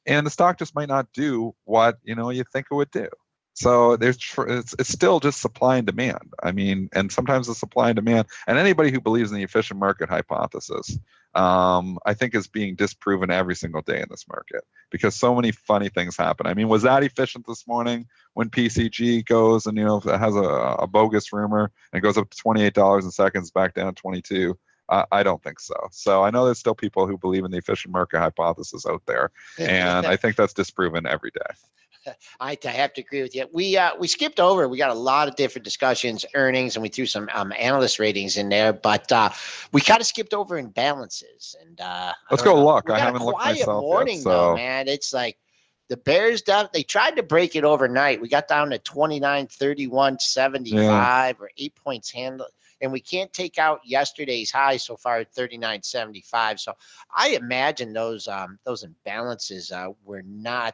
And the stock just might not do what you think it would do. So it's still just supply and demand. I mean, and sometimes the supply and demand, and anybody who believes in the efficient market hypothesis, I think is being disproven every single day in this market, because so many funny things happen. I mean, was that efficient this morning when PCG goes and has a bogus rumor and goes up to $28 in seconds, back down 22? I don't think so. So I know there's still people who believe in the efficient market hypothesis out there, and I think that's disproven every day. I have to agree with you. We skipped over. We got a lot of different discussions, earnings, and we threw some analyst ratings in there. But we kind of skipped over imbalances. And let's go look. I haven't looked myself quiet morning yet, so. though, man. It's like the Bears they tried to break it overnight. We got down to 29.31.75 or 8 points handle. And we can't take out yesterday's high so far at 39.75. So I imagine those imbalances were not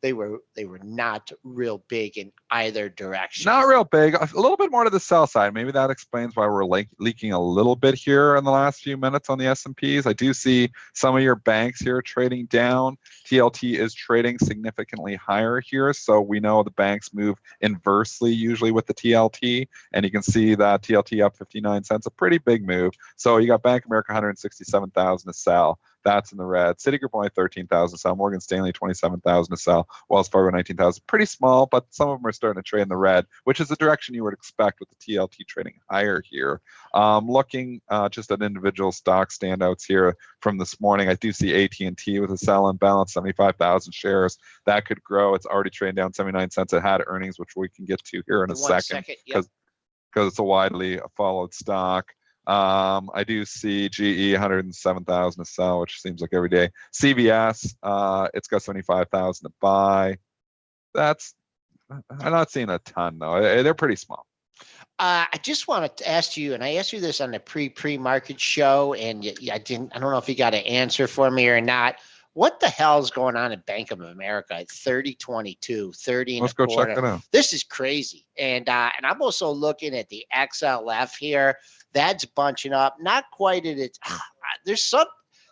they were not real big in either direction. Not real big. A little bit more to the sell side. Maybe that explains why we're leaking a little bit here in the last few minutes on the S&Ps. I do see some of your banks here trading down. TLT is trading significantly higher here, so we know the banks move inversely usually with the TLT, and you can see that TLT up 59 cents, a pretty big move. So you got Bank of America 167,000 to sell. That's in the red. Citigroup only 13,000 to sell. Morgan Stanley 27,000 to sell. Wells Fargo 19,000. Pretty small, but some of them are starting to trade in the red, which is the direction you would expect with the TLT trading higher here. Looking just at individual stock standouts here from this morning, I do see AT&T with a sell and balance, 75,000 shares. That could grow. It's already trading down 79 cents. It had earnings, which we can get to here in a second, because it's a widely followed stock. I do see GE 107,000 to sell, which seems like every day. CVS, it's got 75,000 to buy. I'm not seeing a ton though. They're pretty small. I just wanted to ask you, and I asked you this on the pre-market show, and I don't know if you got an answer for me or not. What the hell is going on at Bank of America at 30.22, 30 and Let's a go quarter? check it out. This is crazy. And I'm also looking at the XLF here. That's bunching up. Not quite at its. There's some,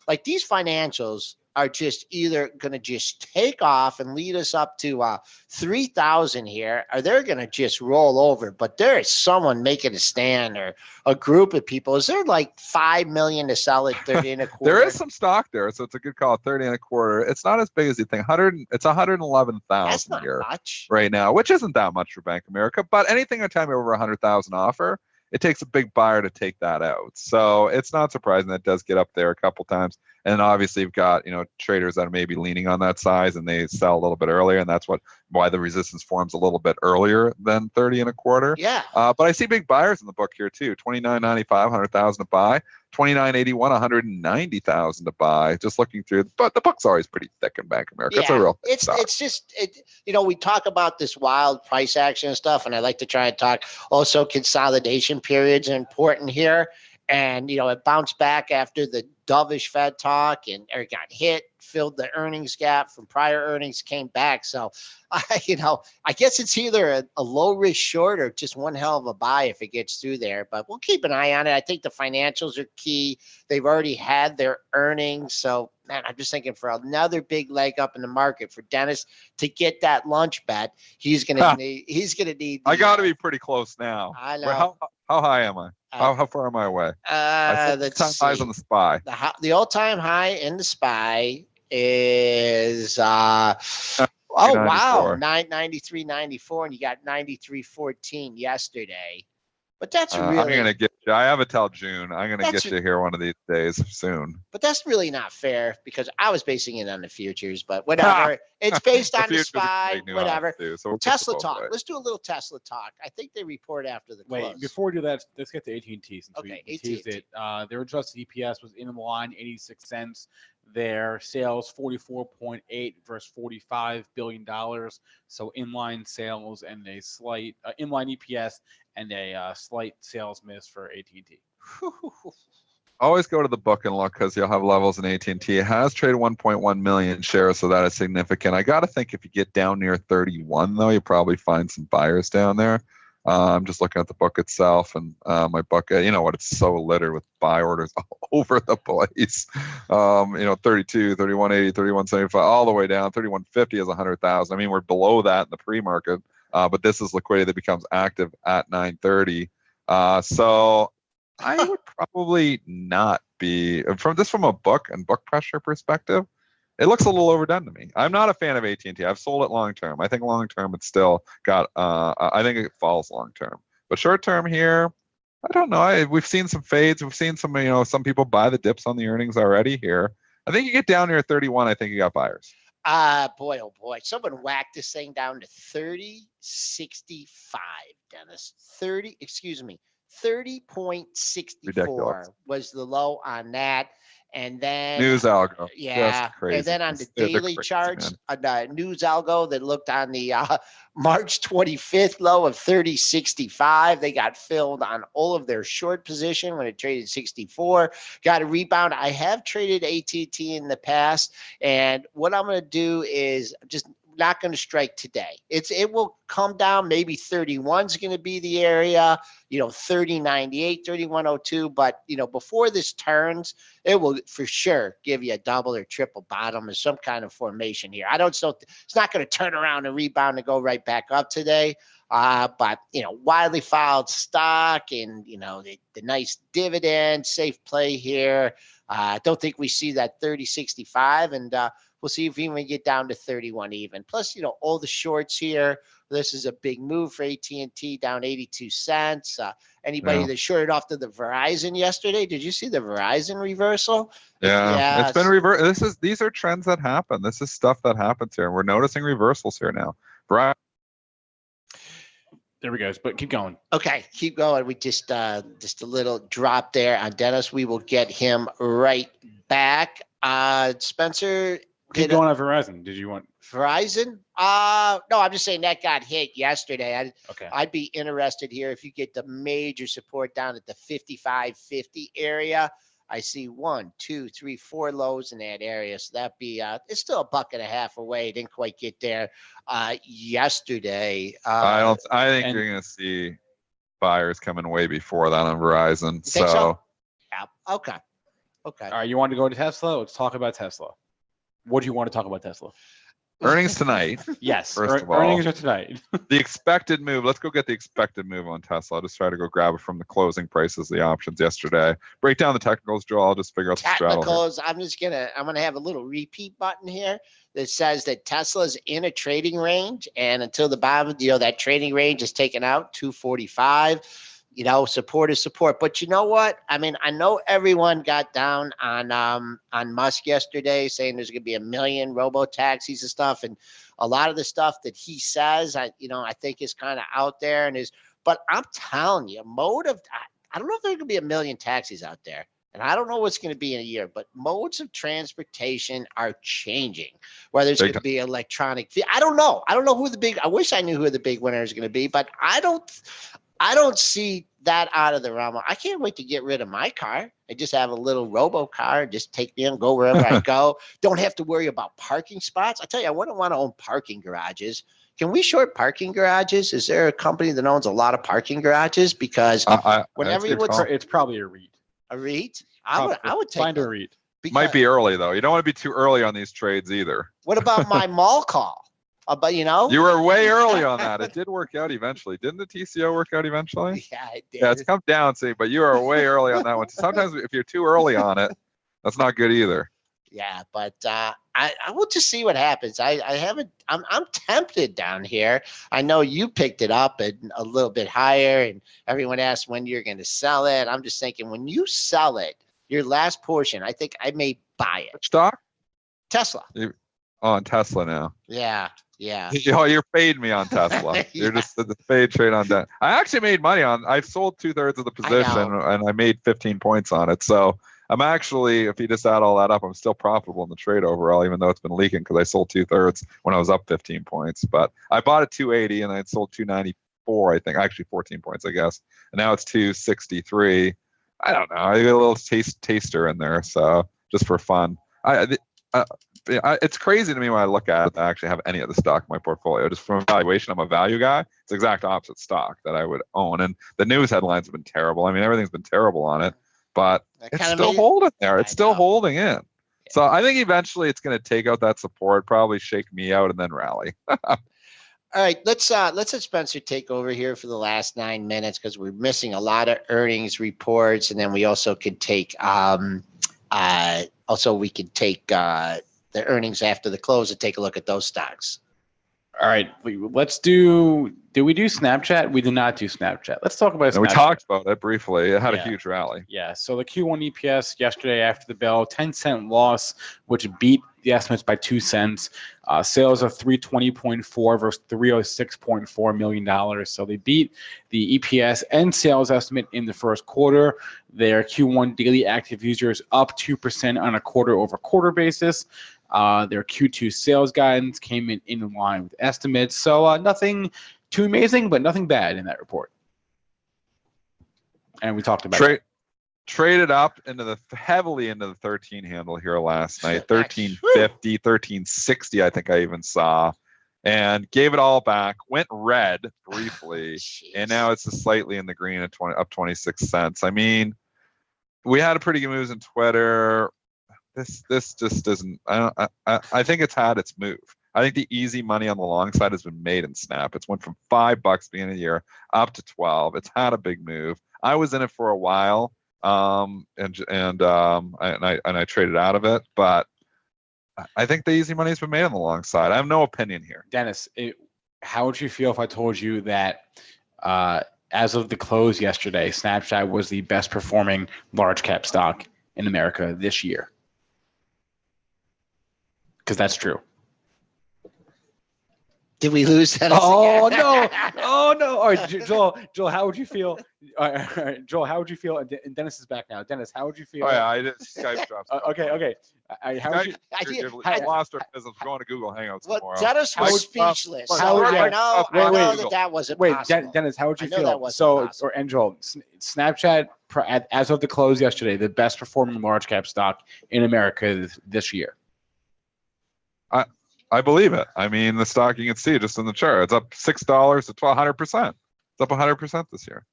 like, these financials are just either going to just take off and lead us up to 3,000 here, or they're going to just roll over. But there is someone making a stand, or a group of people. Is there like 5 million to sell at 30 and a quarter? There is some stock there, so it's a good call at 30 and a quarter. It's not as big as you think. It's 111,000 here much right now, which isn't that much for Bank of America. But anything at time over 100,000 offer, it takes a big buyer to take that out. So it's not surprising that it does get up there a couple times. And obviously you've got, traders that are maybe leaning on that size and they sell a little bit earlier. And that's why the resistance forms a little bit earlier than 30 and a quarter. Yeah. But I see big buyers in the book here too. 29.95, 100,000 to buy. 29.81, 190,000 to buy. Just looking through, but the book's always pretty thick in Bank of America. Yeah, it's a real. It's just we talk about this wild price action and stuff, and I like to try and talk also consolidation periods are important here. And it bounced back after the dovish Fed talk, or got hit filled the earnings gap from prior earnings, came back. So, I guess it's either a low risk short or just one hell of a buy if it gets through there. But we'll keep an eye on it. I think the financials are key. They've already had their earnings. So, man, I'm just thinking for another big leg up in the market for Dennis to get that lunch bet, he's gonna need. I got to be pretty close now. I know. How high am I? How far am I away? Let's time highs on the SPY. The all-time high in the SPY is Oh wow, 993.94, and you got 93.14 yesterday. But that's really. I'm gonna get you. I have it till June. I'm gonna get you here one of these days soon. But that's really not fair because I was basing it on the futures. But whatever, it's based on the SPY. Whatever. So Tesla talk. Let's do a little Tesla talk. I think they report after the close. Wait, before we do that, let's get to AT&T since okay, we teased it. Their adjusted EPS was in line, 86 cents. Their sales 44.8 versus $45 billion. So inline sales and a slight inline EPS and a slight sales miss for AT&T. Always go to the book and look because you'll have levels in AT&T. It has traded 1.1 million shares, so that is significant. I got to think if you get down near 31, though, you probably find some buyers down there. I'm just looking at the book itself, and my book, you know what, it's so littered with buy orders all over the place. 32, 31.80, 31.75, all the way down. 31.50 is 100,000. I mean, we're below that in the pre-market, but this is liquidity that becomes active at 9:30. So I would probably not be from a book and book pressure perspective. It looks a little overdone to me. I'm not a fan of AT&T. I've sold it long term. I think long term it's still got. I think it falls long term. But short term here, I don't know. We've seen some fades. We've seen some. Some people buy the dips on the earnings already here. I think you get down near 31. I think you got buyers. Boy, oh boy. Someone whacked this thing down to 30.65, Dennis. 30.64 was the low on that. And then news algo. Yeah. And then on the daily charts, the news algo that looked on the March 25th low of 30.65, they got filled on all of their short position when it traded 64. Got a rebound. I have traded AT&T in the past, and what I'm going to do is just not going to strike today. It will come down. Maybe 31 is going to be the area, 30.98, 31.02. But, before this turns, it will for sure give you a double or triple bottom or some kind of formation here. It's not going to turn around and rebound and go right back up today. But, widely filed stock and, the nice dividend, safe play here. I don't think we see that 30.65, and we'll see if we can get down to 31 even. Plus, all the shorts here. This is a big move for AT&T, down 82 cents. Anybody that shorted off to the Verizon yesterday? Did you see the Verizon reversal? Yeah. It's been reversed. These are trends that happen. This is stuff that happens here. We're noticing reversals here now. Verizon. There we go. But keep going. Okay, keep going. We just a little drop there on Dennis. We will get him right back. Spencer. Keep going on Verizon. Did you want Verizon? No, I'm just saying that got hit yesterday. Okay. I'd be interested here if you get the major support down at the 55.50 area. I see 1, 2, 3, 4 lows in that area. So that'd be it's still $1.50 away. Didn't quite get there yesterday. I think you're gonna see buyers coming way before that on Verizon. You think so? Yeah. Okay. All right, you want to go to Tesla? Let's talk about Tesla. What do you want to talk about Tesla? Earnings tonight. Yes. First of all, earnings are tonight. The expected move. Let's go get the expected move on Tesla. I'll just try to go grab it from the closing prices, the options yesterday. Break down the technicals, Joel. I'll just figure out the straddle. Technicals. I'm gonna have a little repeat button here that says that Tesla's in a trading range, and until the bottom, that trading range is taken out 245. Support is support. But you know what? I mean, I know everyone got down on Musk yesterday saying there's going to be 1 million robo-taxis and stuff. And a lot of the stuff that he says, I think is kind of out there but I'm telling you, I don't know if there's going to be 1 million taxis out there. And I don't know what's going to be in a year, but modes of transportation are changing. Whether it's going to be electronic, I don't know. I wish I knew who the big winner is going to be, but I don't see that out of the realm. I can't wait to get rid of my car. I just have a little robo car, just take me and go wherever I go. Don't have to worry about parking spots. I tell you, I wouldn't want to own parking garages. Can we short parking garages? Is there a company that owns a lot of parking garages? Because whenever you would, it's probably a REIT. A REIT? I would take find a REIT. Might be early though. You don't want to be too early on these trades either. What about my mall call? But you were way early on that. It did work out eventually. Didn't the TCO work out eventually? Yeah, it did. Yeah, it's come down, see, but you are way early on that one. Sometimes if you're too early on it, that's not good either. Yeah, but I will just see what happens. I'm tempted down here. I know you picked it up at a little bit higher, and everyone asks when you're going to sell it. I'm just thinking when you sell it, your last portion, I think I may buy it. Stock? Tesla. On Tesla now. Yeah. You're fading me on Tesla. You're just the fade trade on that. I actually made money on. I sold 2/3 of the position and I made 15 points on it. So I'm actually, if you just add all that up, I'm still profitable in the trade overall, even though it's been leaking because I sold 2/3 when I was up 15 points. But I bought at 280 and I sold 294, I think, actually 14 points, I guess. And now it's 263. I don't know. I get a little taster in there, so just for fun. It's crazy to me when I look at it. I actually have any of the stock in my portfolio. Just from valuation, I'm a value guy. It's the exact opposite stock that I would own. And the news headlines have been terrible. I mean, everything's been terrible on it, but it's still holding there. It's still holding in. Yeah. So I think eventually it's going to take out that support, probably shake me out, and then rally. All right, let's let Spencer take over here for the last 9 minutes because we're missing a lot of earnings reports, and then we also could take the earnings after the close and take a look at those stocks. All right, let's do. Did we do Snapchat? We did not do Snapchat. Let's talk about Snapchat. We talked about it briefly. It had a huge rally. Yeah. So the Q1 EPS yesterday after the bell, 10-cent loss, which beat the estimates by 2 cents. Sales of $320.4 versus $306.4 million. So they beat the EPS and sales estimate in the first quarter. Their Q1 daily active users up 2% on a quarter-over-quarter basis. Their Q2 sales guidance came in line with estimates. So nothing too amazing, but nothing bad in that report. And we talked about it. Traded up heavily into the 13 handle here last night, 1350, 1360, I think I even saw, and gave it all back. Went red briefly, and now it's just slightly in the green at up 26 cents. I mean, we had a pretty good moves in Twitter. This just doesn't. I think it's had its move. I think the easy money on the long side has been made in Snap. It's went from $5 beginning of the year up to 12. It's had a big move. I was in it for a while, and I traded out of it, but I think the easy money has been made on the long side. I have no opinion here. Dennis, how would you feel if I told you that as of the close yesterday, Snapchat was the best performing large cap stock in America this year? Because that's true. Did we lose that? Oh no! Oh no! All right, Joel, how would you feel? All right, Joel, how would you feel? And Dennis is back now. Dennis, how would you feel? Oh yeah, I did Skype drops. Okay. How would you? I lost our business. We're going to Google Hangouts tomorrow. Dennis was speechless. Wait, Dennis, how would you feel? And Joel, Snapchat as of the close yesterday, the best performing large cap stock in America this year. I believe it. I mean, the stock, you can see just in the chart. It's up $6 to 1,200%. It's up 100% this year.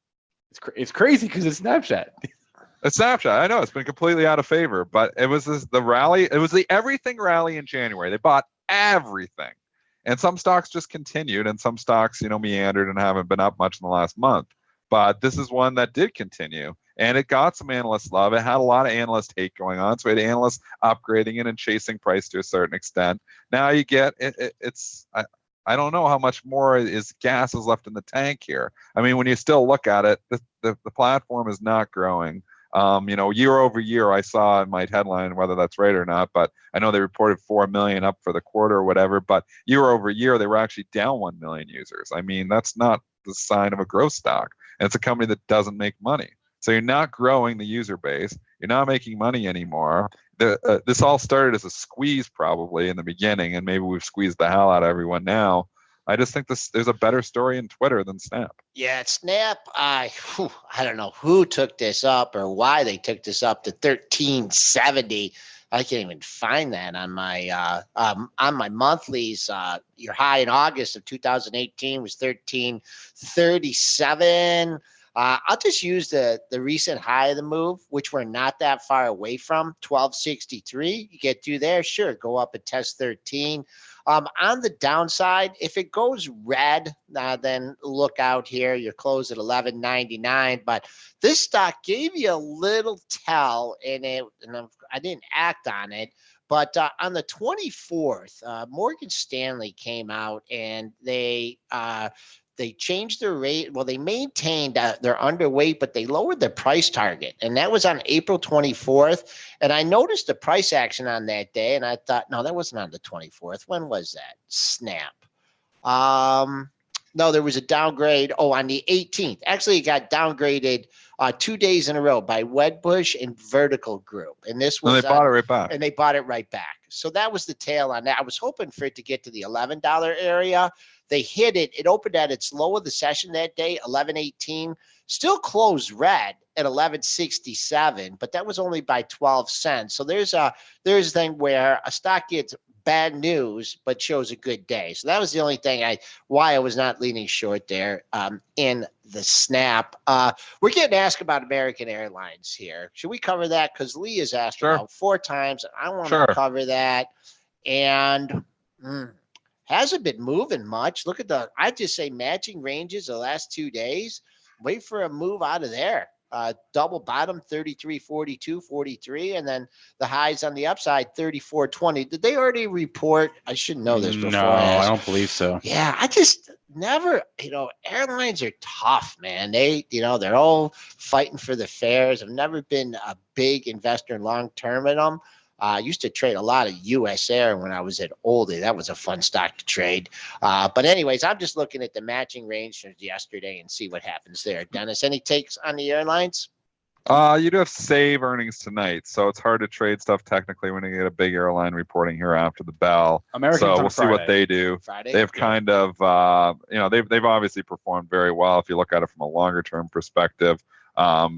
It's crazy because it's Snapchat. It's Snapchat. I know it's been completely out of favor, but it was the rally. It was the everything rally in January. They bought everything, and some stocks just continued, and some stocks, meandered and haven't been up much in the last month. But this is one that did continue. And it got some analyst love. It had a lot of analyst hate going on. So we had analysts upgrading it and chasing price to a certain extent. Now you get it's I don't know how much more gas is left in the tank here. I mean, when you still look at it, the platform is not growing. Year over year, I saw in my headline, whether that's right or not, but I know they reported 4 million up for the quarter or whatever. But year over year, they were actually down 1 million users. I mean, that's not the sign of a growth stock. And it's a company that doesn't make money. So you're not growing the user base. You're not making money anymore. This all started as a squeeze probably in the beginning, and maybe we've squeezed the hell out of everyone now. I just think there's a better story in Twitter than Snap. Yeah, Snap. I don't know who took this up or why they took this up to 1370. I can't even find that on my monthlies. Your high in August of 2018 was 1337. I'll just use the recent high of the move, which we're not that far away from, 1263. You get through there, sure, go up and test 13. On the downside, if it goes red, then look out here. You're closed at 11.99. But this stock gave you a little tell in it, and I didn't act on it. But on the 24th, Morgan Stanley came out and they changed their rate. Well, they maintained their underweight, but they lowered their price target. And that was on April 24th. And I noticed the price action on that day. And I thought, no, that wasn't on the 24th. When was that? Snap. No, there was a downgrade. Oh, on the 18th. Actually, it got downgraded 2 days in a row by Wedbush and Vertical Group. And this was. And they bought it right back. And they bought it right back. So that was the tail on that. I was hoping for it to get to the $11 area. They hit it. It opened at its low of the session that day, 11.18. Still closed red at 11.67, but that was only by 12 cents. So there's a thing where a stock gets bad news but shows a good day. So that was the only thing why I was not leaning short there in the Snap. We're getting asked about American Airlines here. Should we cover that? Because Lee has asked about 4 times. I want to cover that. And hasn't been moving much. Look at I just say matching ranges the last 2 days. Wait for a move out of there. Double bottom 33.42, 43, and then the highs on the upside 34.20. Did they already report? I should know this before. No, I don't believe so. Yeah, I just never, airlines are tough, man. They're all fighting for the fares. I've never been a big investor long term in them. I used to trade a lot of U.S. Air when I was at Oldie. That was a fun stock to trade. But anyways, I'm just looking at the matching range from yesterday and see what happens there. Dennis, any takes on the airlines? You do have save earnings tonight, so it's hard to trade stuff technically when you get a big airline reporting here after the bell. So we'll see what they do. They've kind of, they've obviously performed very well if you look at it from a longer term perspective. Up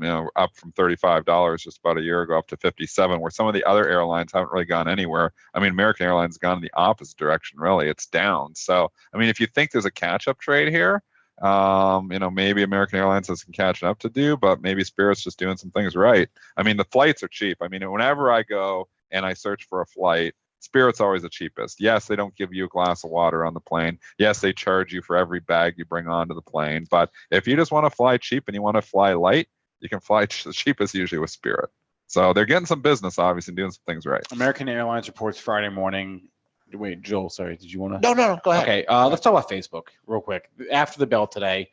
from $35 just about a year ago up to $57, where some of the other airlines haven't really gone anywhere. I mean, American Airlines has gone in the opposite direction, really. It's down. So, I mean, if you think there's a catch-up trade here, maybe American Airlines has some catching up to do, but maybe Spirit's just doing some things right. I mean, the flights are cheap. I mean, whenever I go and I search for a flight, Spirit's always the cheapest. Yes, they don't give you a glass of water on the plane. Yes, they charge you for every bag you bring onto the plane. But if you just want to fly cheap and you want to fly light, you can fly the cheapest usually with Spirit. So they're getting some business, obviously, and doing some things right. American Airlines reports Friday morning. Wait, Joel, sorry, did you want to? No, go ahead. Okay, let's talk about Facebook real quick. After the bell today,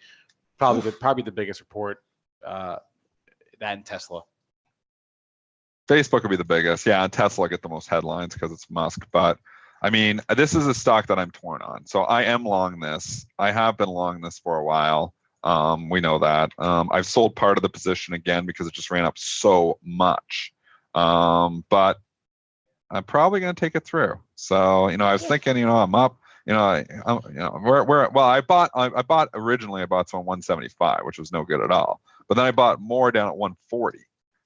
probably the biggest report, that and Tesla. Facebook would be the biggest. Yeah, and Tesla get the most headlines because it's Musk. But, I mean, this is a stock that I'm torn on. So I am long this. I have been long this for a while. We know that. I've sold part of the position again because it just ran up so much. But I'm probably going to take it through. So, I was thinking, I'm up. I bought originally. I bought some 175, which was no good at all. But then I bought more down at 140.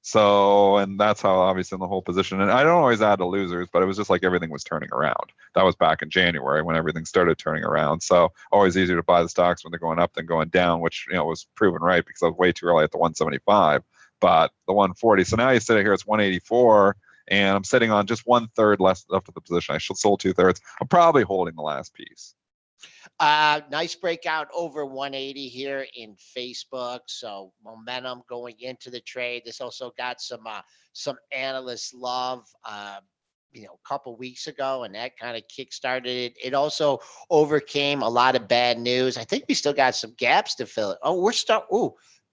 So, and that's how obviously in the whole position. And I don't always add to losers, but it was just like everything was turning around. That was back in January when everything started turning around. So always easier to buy the stocks when they're going up than going down, which, was proven right because I was way too early at the 175, but the 140. So now you sit here, it's 184. And I'm sitting on just 1/3 left of the position. I should sold 2/3. I'm probably holding the last piece. Nice breakout over 180 here in Facebook. So momentum going into the trade. This also got some analyst love, a couple weeks ago, and that kind of kickstarted it. It also overcame a lot of bad news. I think we still got some gaps to fill it. Oh,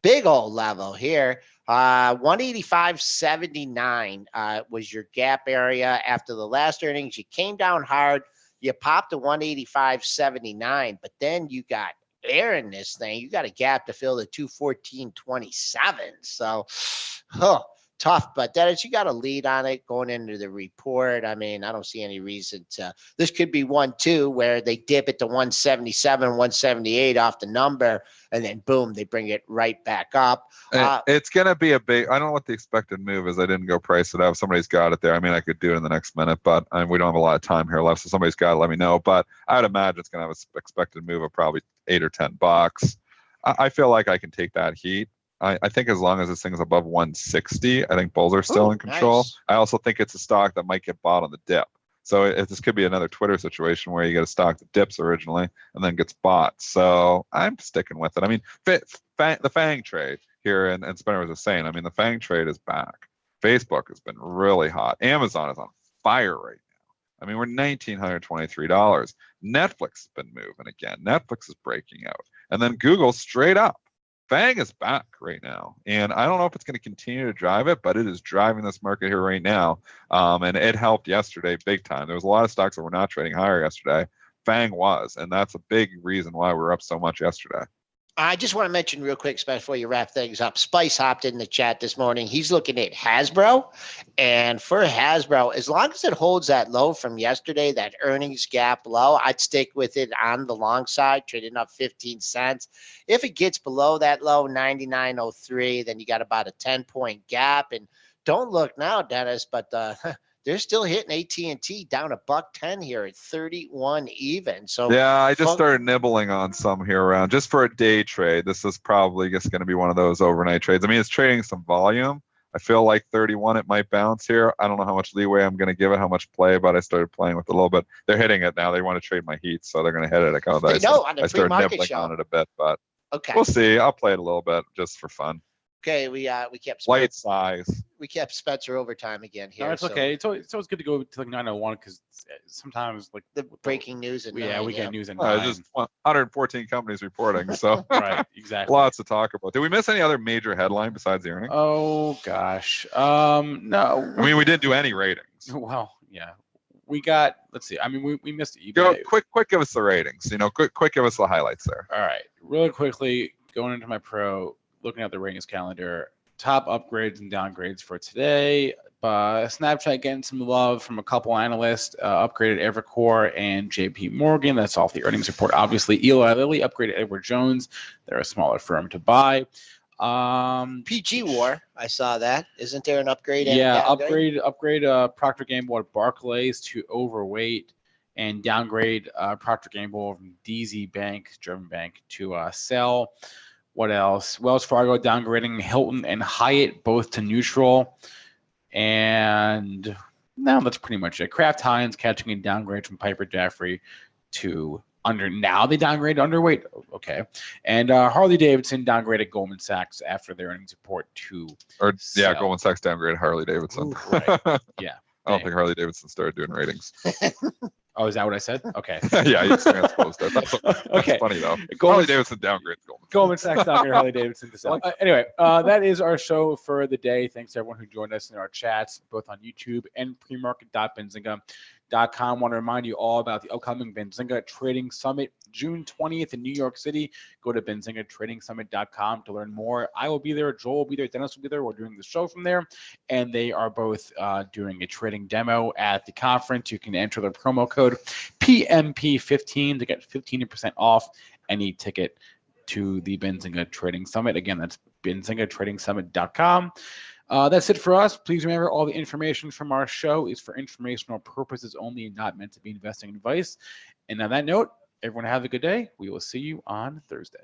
big old level here. 185.79 was your gap area after the last earnings. You came down hard. You popped to 185.79, but then you got air in this thing. You got a gap to fill the 214.27. So, tough. But Dennis, you got a lead on it going into the report. I mean, I don't see any reason to. This could be one too, where they dip it to 177, 178 off the number, and then boom, they bring it right back up. It's going to be a big, I don't know what the expected move is. I didn't go price it out. Somebody's got it there. I mean, I could do it in the next minute, but we don't have a lot of time here left. So somebody's got to let me know. But I would imagine it's going to have an expected move of probably $8 or $10. I feel like I can take that heat. I think as long as this thing's above 160, I think bulls are still in control. Nice. I also think it's a stock that might get bought on the dip. So this could be another Twitter situation where you get a stock that dips originally and then gets bought. So I'm sticking with it. I mean, the FANG trade here, and Spinner was saying, I mean, the FANG trade is back. Facebook has been really hot. Amazon is on fire right now. I mean, we're $1,923. Netflix has been moving again. Netflix is breaking out. And then Google straight up. FANG is back right now. And I don't know if it's going to continue to drive it, but it is driving this market here right now. And it helped yesterday big time. There was a lot of stocks that were not trading higher yesterday. FANG was, and that's a big reason why we're up so much yesterday. I just want to mention real quick, especially before you wrap things up, Spice hopped in the chat this morning. He's looking at Hasbro. And for Hasbro, as long as it holds that low from yesterday, that earnings gap low, I'd stick with it on the long side, trading up 15 cents. If it gets below that low, 99.03, then you got about a 10-point gap. And don't look now, Dennis, but they're still hitting AT&T down $1.10 here at 31 even. So yeah, I just started nibbling on some here around just for a day trade. This is probably just going to be one of those overnight trades. I mean, it's trading some volume. I feel like 31, it might bounce here. I don't know how much leeway I'm going to give it, how much play, but I started playing with it a little bit. They're hitting it now. They want to trade my heat, so they're going to hit it. I started nibbling on it a bit, but we'll see. I'll play it a little bit just for fun. Okay, we kept Slight size. We kept Spencer overtime again here. No, it's okay. It's always good to go to like 9:01 because sometimes like the breaking news at 9, we get news at 9. Just 114 companies reporting, so right, exactly. Lots to talk about. Did we miss any other major headline besides the earnings? Oh gosh, no. I mean, we didn't do any ratings. Well, yeah, we got. Let's see. I mean, we missed eBay. Go quick. Give us the ratings. Quick. Give us the highlights there. All right, really quickly going into my pro. Looking at the ratings calendar, top upgrades and downgrades for today. Snapchat getting some love from a couple analysts, upgraded Evercore and JP Morgan. That's off the earnings report. Obviously, Eli Lilly upgraded Edward Jones. They're a smaller firm to buy. PG War, I saw that. Isn't there an upgrade? Yeah, upgrade Procter & Gamble at Barclays to overweight, and downgrade Procter & Gamble from DZ Bank, German bank, to sell. What else? Wells Fargo downgrading Hilton and Hyatt both to neutral. And no, that's pretty much it. Kraft Heinz catching a downgrade from Piper Jaffray to under. Now they downgrade underweight. Okay. And Harley Davidson downgraded Goldman Sachs after their earnings report to sell. Goldman Sachs downgraded Harley Davidson. Ooh, right. Yeah. I don't think Harley Davidson started doing ratings. Oh, is that what I said? Okay. Yeah, you transposed that. That's okay. Funny though. Harley Davidson downgrades Goldman Sachs downgraded Harley Davidson to sell. Anyway, that is our show for the day. Thanks to everyone who joined us in our chats, both on YouTube and premarket.benzinga.com. Want to remind you all about the upcoming Benzinga Trading Summit, June 20th in New York City. Go to benzingatradingsummit.com to learn more. I will be there. Joel will be there. Dennis will be there. We're doing the show from there. And they are both doing a trading demo at the conference. You can enter the promo code PMP15 to get 15% off any ticket to the Benzinga Trading Summit. Again, that's benzingatradingsummit.com. That's it for us. Please remember, all the information from our show is for informational purposes only and not meant to be investing advice. And on that note, everyone have a good day. We will see you on Thursday.